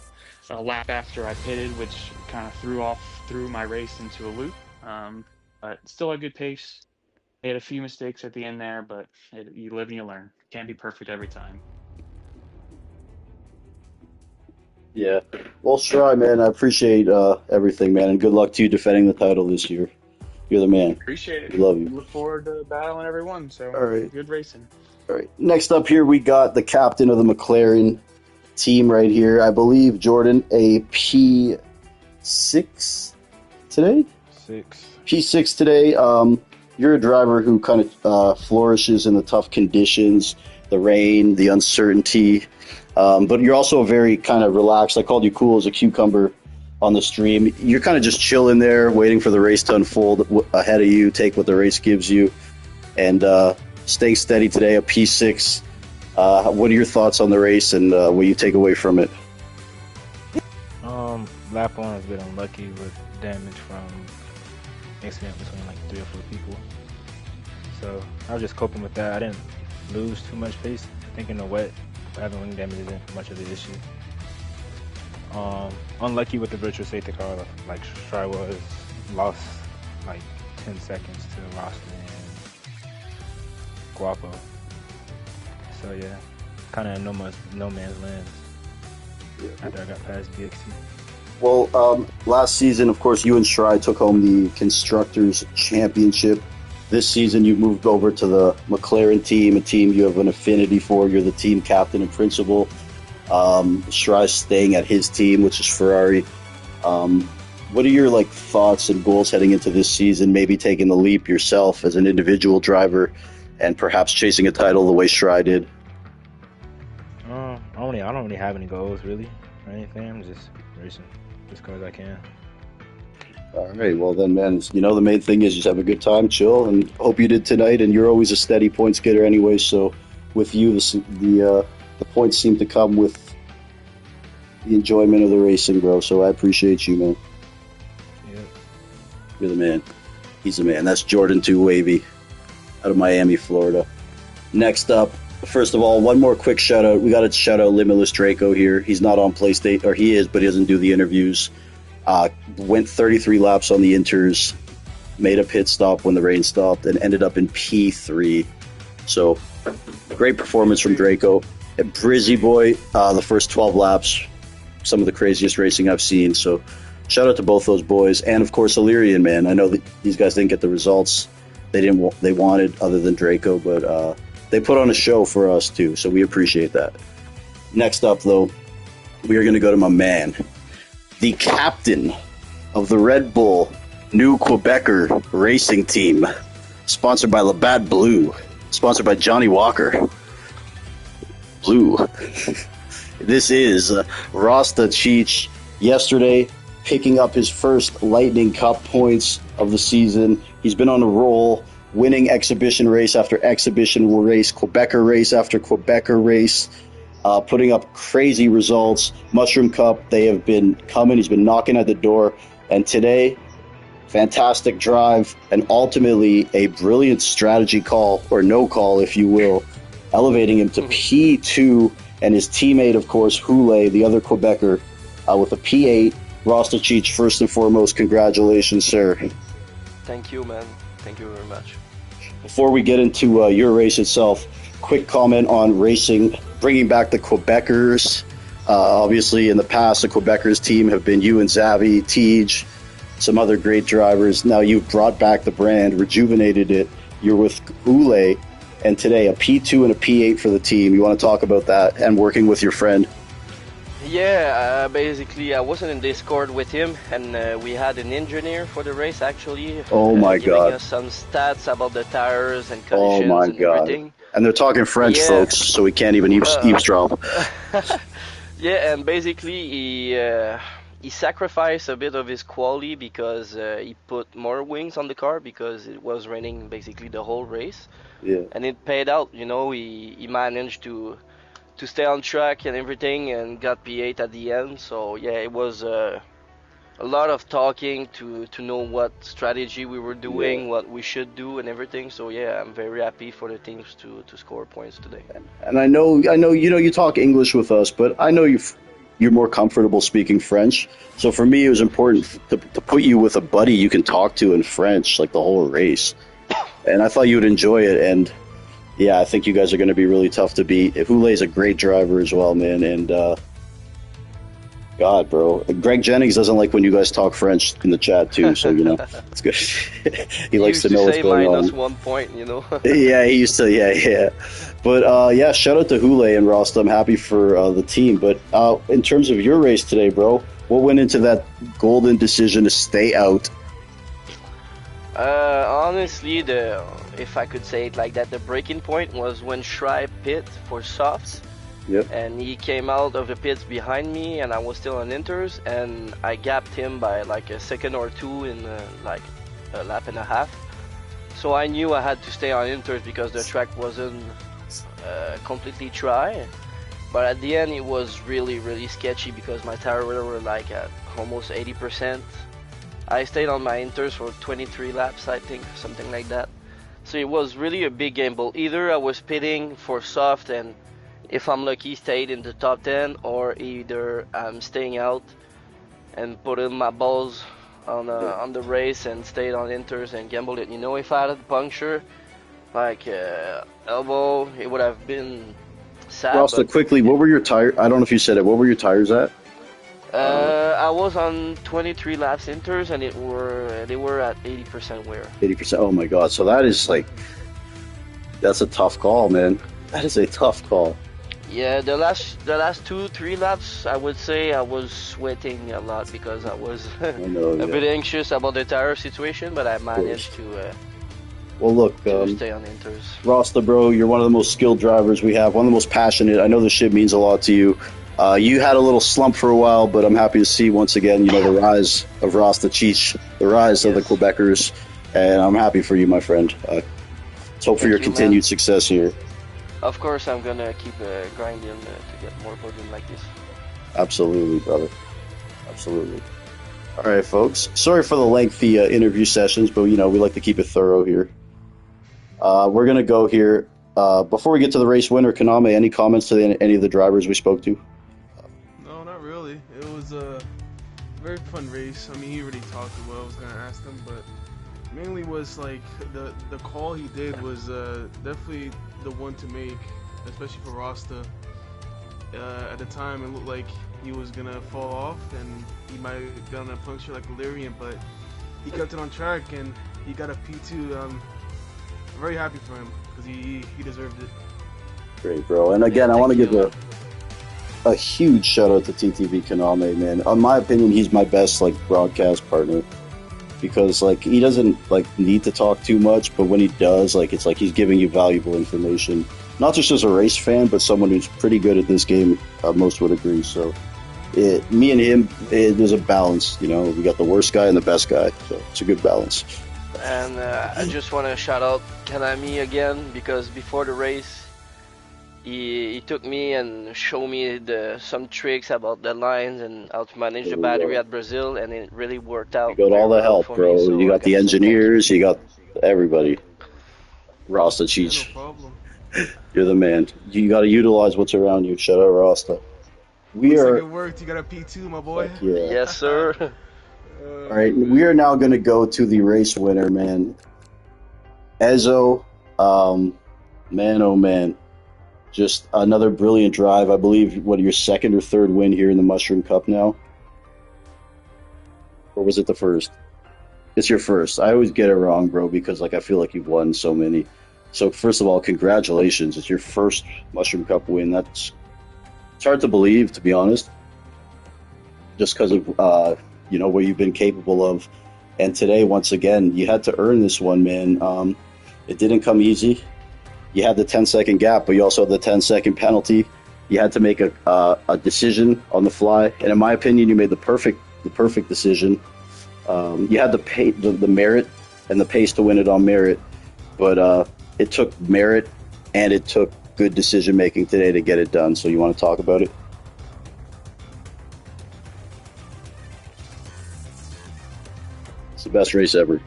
a lap after I pitted, which kind of threw my race into a loop. But still a good pace. He had a few mistakes at the end there, but you live and you learn. Can't be perfect every time. Yeah. Well, Stry, man, I appreciate everything, man, and good luck to you defending the title this year. You're the man. Appreciate it. We love you. Look forward to battling everyone. So All right. good racing. All right. Next up here, we got the captain of the McLaren team right here. I believe Jordan, a P6 today. P6. P6 today. You're a driver who kind of flourishes in the tough conditions, the rain, the uncertainty. But you're also very kind of relaxed. I called you cool as a cucumber on the stream. You're kind of just chilling there, waiting for the race to unfold ahead of you, take what the race gives you, and staying steady today, a P6. What are your thoughts on the race and what you take away from it? Lap 1 was a bit unlucky with damage from accident between like 3 or 4 people. So I was just coping with that. I didn't lose too much pace. I think in the wet, having wing damage isn't much of the issue. Unlucky with the virtual safety car, like Stry was, lost like 10 seconds to Roston and Guapo. So yeah, kind of no man's land after I got past BXT. Well, last season, of course, you and Stry took home the Constructors' Championship. This season, you moved over to the McLaren team, a team you have an affinity for. You're the team captain and principal. Stry's staying at his team, which is Ferrari. What are your thoughts and goals heading into this season? Maybe taking the leap yourself as an individual driver, and perhaps chasing a title the way Stry did. I don't really have any goals really or anything. I'm just racing as car as I can. All right, well then, man, the main thing is just have a good time, chill, and hope you did tonight. And you're always a steady points getter anyway, so with you, the points seem to come with the enjoyment of the racing, bro. So I appreciate you, man. Yeah. You're the man. He's the man. That's Jordan 2 Wavy out of Miami, Florida. Next up, first of all, one more quick shout out. We got to shout out Limitless Draco here. He's not on PlayStation, or he is, but he doesn't do the interviews. Went 33 laps on the Inters, made a pit stop when the rain stopped, and ended up in P3. So, great performance from Draco. And Brizzy Boy, the first 12 laps, some of the craziest racing I've seen. So, shout out to both those boys. And, of course, Illyrian, man. I know that these guys didn't get the results they wanted other than Draco, but they put on a show for us, too. So, we appreciate that. Next up, though, we are going to go to my man, the captain of the Red Bull New Quebecer Racing Team, sponsored by Labatt Blue, sponsored by Johnny Walker. Blue. This is Rasta Cheech, yesterday picking up his first Lightning Cup points of the season. He's been on a roll, winning exhibition race after exhibition race, Quebecer race after Quebecer race. Putting up crazy results. Mushroom Cup, they have been coming. He's been knocking at the door. And today, fantastic drive and ultimately a brilliant strategy call, or no call, if you will, elevating him to P2. And his teammate, of course, Hule, the other Quebecer, with a P8. Rasta Cheech, first and foremost, congratulations, sir. Thank you, man. Thank you very much. Before we get into your race itself, quick comment on racing, bringing back the Quebecers. Obviously, in the past, the Quebecers team have been you and Xavi, Tej, some other great drivers. Now you've brought back the brand, rejuvenated it. You're with Hule, and today a P2 and a P8 for the team. You want to talk about that and working with your friend? Yeah, basically I wasn't in Discord with him, and we had an engineer for the race actually. Oh my giving God. us some stats about the tires and conditions Oh my and God. everything. And they're talking French, Yeah. folks, so we can't even eavesdrop. Yeah, and basically he sacrificed a bit of his quality because he put more wings on the car because it was raining basically the whole race. Yeah. And it paid out, he managed to stay on track and everything and got P8 at the end. So yeah, it was a lot of talking to know what strategy we were doing, what we should do and everything. So yeah, I'm very happy for the teams to score points today. And I know you talk English with us, but I know you're more comfortable speaking French. So for me, it was important to put you with a buddy you can talk to in French, like the whole race. And I thought you would enjoy it. And yeah, I think you guys are going to be really tough to beat. Hule is a great driver as well, man. And God, bro. Greg Jennings doesn't like when you guys talk French in the chat, too. So, it's good. He likes to know what's going on. Used to say -1 point, Yeah, he used to, yeah. But, yeah, shout out to Hule and Rost. I'm happy for the team. But in terms of your race today, bro, what went into that golden decision to stay out Honestly, the if I could say it like that, the breaking point was when Shry pit for soft, Yep. and he came out of the pits behind me, and I was still on inters, and I gapped him by like a second or two in like a lap and a half. So I knew I had to stay on inters because the track wasn't completely dry. But at the end, it was really sketchy because my tire were like at almost 80%. I stayed on my inters for 23 laps, I think, something like that. So it was really a big gamble. Either I was pitting for soft and if I'm lucky stayed in the top 10, or either I'm staying out and putting my balls on the race and stayed on inters and gambled it. You know, if I had a puncture, like elbow, it would have been sad. Rasta, quickly, what were your tires? I don't know if you said it. What were your tires at? I was on 23 laps inters, and they were at 80% wear. 80%. Oh my god. So that is like, that's a tough call, man. That is a tough call. Yeah, the last 2-3 laps, I would say I was sweating a lot because I was I know, a bit anxious about the tire situation, but I managed to Well, look, stay on inters. Rasta, bro, you're one of the most skilled drivers we have, one of the most passionate. I know this shit means a lot to you. You had a little slump for a while, but I'm happy to see once again, you know, the rise of Rasta Cheech, the rise of the Quebecers, and I'm happy for you, my friend. Let's hope for your continued success here. Of course, I'm gonna keep grinding to get more podium like this. Absolutely, brother. Absolutely. All right, folks. Sorry for the lengthy interview sessions, but, you know, we like to keep it thorough here. We're going to go here. Before we get to the race winner, Kaname, any comments to any of the drivers we spoke to? No, not really. It was a very fun race. I mean, he already talked to what I was going to ask him, but mainly was like the call he did was definitely the one to make, especially for Rasta. At the time, it looked like he was going to fall off and he might have gotten a puncture like Illyrian, but he kept it on track and he got a P2. I'm very happy for him because he deserved it. Great, bro. And again, I want to give a huge shout out to TTV Kaname, man. In my opinion, he's my best like broadcast partner because like he doesn't like need to talk too much, but when he does, like it's like he's giving you valuable information. Not just as a race fan, but someone who's pretty good at this game. Most would agree. So, me and him, there's a balance. You know, we got the worst guy and the best guy, so it's a good balance. And I just want to shout out Kanami again because before the race, he took me and showed me some tricks about the lines and how to manage the battery at Brazil, and it really worked out. You got all the help, bro. Me, so you got the engineers, you got everybody. Rasta Cheech. No problem. You're the man. You got to utilize what's around you. Shout out Rasta. Looks like it worked. You got a P2, my boy. Yeah. Yes, sir. All right, we are now going to go to the race winner, man. Ezo, man, oh man. Just another brilliant drive. I believe, what, your second or third win here in the Mushroom Cup now? Or was it the first? It's your first. I always get it wrong, bro, because like I feel like you've won so many. So first of all, congratulations. It's your first Mushroom Cup win. It's hard to believe, to be honest, just because of you know what you've been capable of. And today, once again, you had to earn this one, man. It didn't come easy. You had the 10-second gap, but you also had the 10-second penalty. You had to make a decision on the fly, and in my opinion, you made the perfect decision. You had the merit and the pace to win it on merit, but it took merit and it took good decision making today to get it done. So you want to talk about it? It's the best race ever.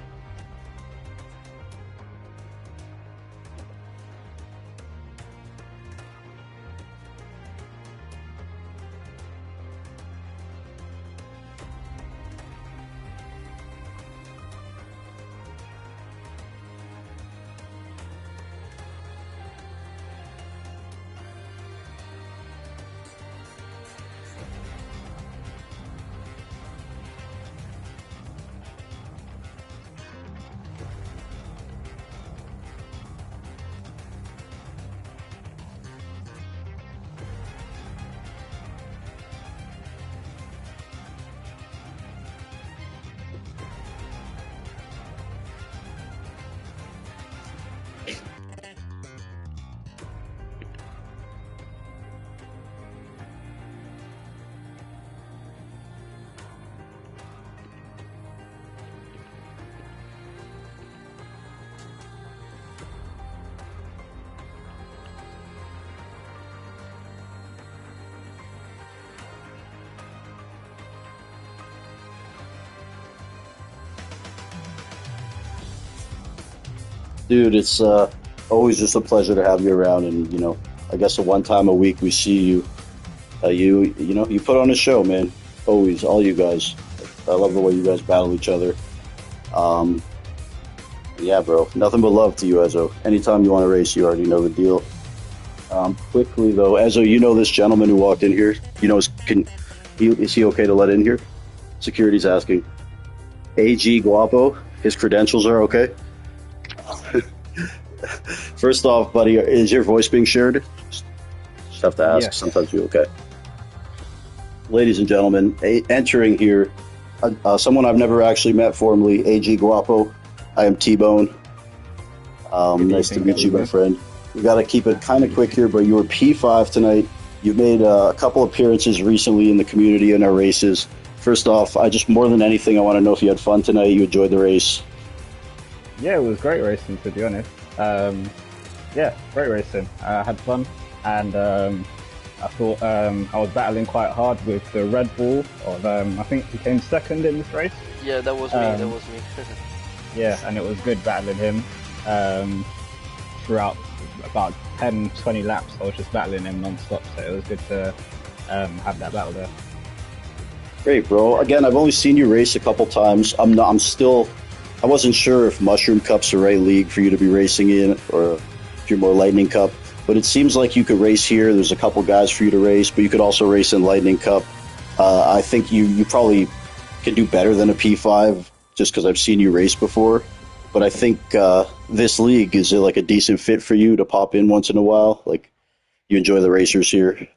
Dude, it's always just a pleasure to have you around, and I guess the one time a week we see you, you put on a show, man. Always, all you guys. I love the way you guys battle each other. Yeah, bro, nothing but love to you, Ezo. Anytime you want to race, you already know the deal. Quickly though, Ezo, you know this gentleman who walked in here. Is he okay to let in here? Security's asking. AG Guapo, his credentials are okay? First off, buddy, is your voice being shared? Just have to ask. Yes. Sometimes you're okay. Ladies and gentlemen, entering here, someone I've never actually met formally, AG Guapo. I am T-Bone. Nice to meet you, my friend. We got to keep it kind of quick here, but you were P5 tonight. You've made a couple appearances recently in the community in our races. First off, more than anything, I want to know if you had fun tonight, you enjoyed the race. Yeah, it was great racing, to be honest. Yeah, great racing. I had fun, and I thought I was battling quite hard with the Red Bull. I think he came second in this race. Yeah, that was me. That was me. Yeah, and it was good battling him. Throughout about 10-20 laps, I was just battling him non-stop, so it was good to have that battle there. Great, bro. Again, I've only seen you race a couple times. I wasn't sure if Mushroom Cup's the right league for you to be racing in, or if you're more Lightning Cup. But it seems like you could race here. There's a couple guys for you to race, but you could also race in Lightning Cup. I think you probably can do better than a P5, just because I've seen you race before. But I think this league is like a decent fit for you to pop in once in a while. Like, you enjoy the racers here.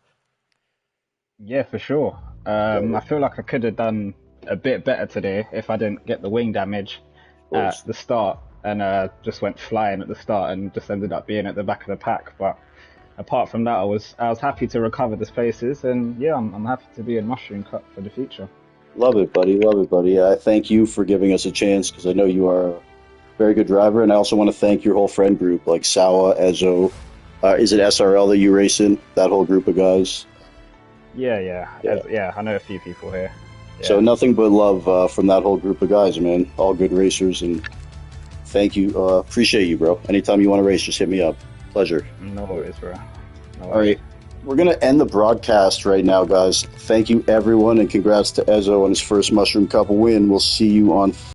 Yeah, for sure. I feel like I could have done a bit better today if I didn't get the wing damage at the start, and just went flying at the start and just ended up being at the back of the pack. But apart from that, I was happy to recover the spaces, and yeah, I'm happy to be in Mushroom Cup for the future. Love it, buddy. Love it, buddy. I thank you for giving us a chance, because I know you are a very good driver, and I also want to thank your whole friend group, like Sawa, Ezo. Is it SRL that you race in? That whole group of guys? Yeah. I know a few people here. Yeah. So nothing but love from that whole group of guys, man. All good racers, and thank you. Appreciate you, bro. Anytime you want to race, just hit me up. Pleasure. No worries, bro. No All right. We're going to end the broadcast right now, guys. Thank you, everyone, and congrats to Ezo on his first Mushroom Cup win. We'll see you on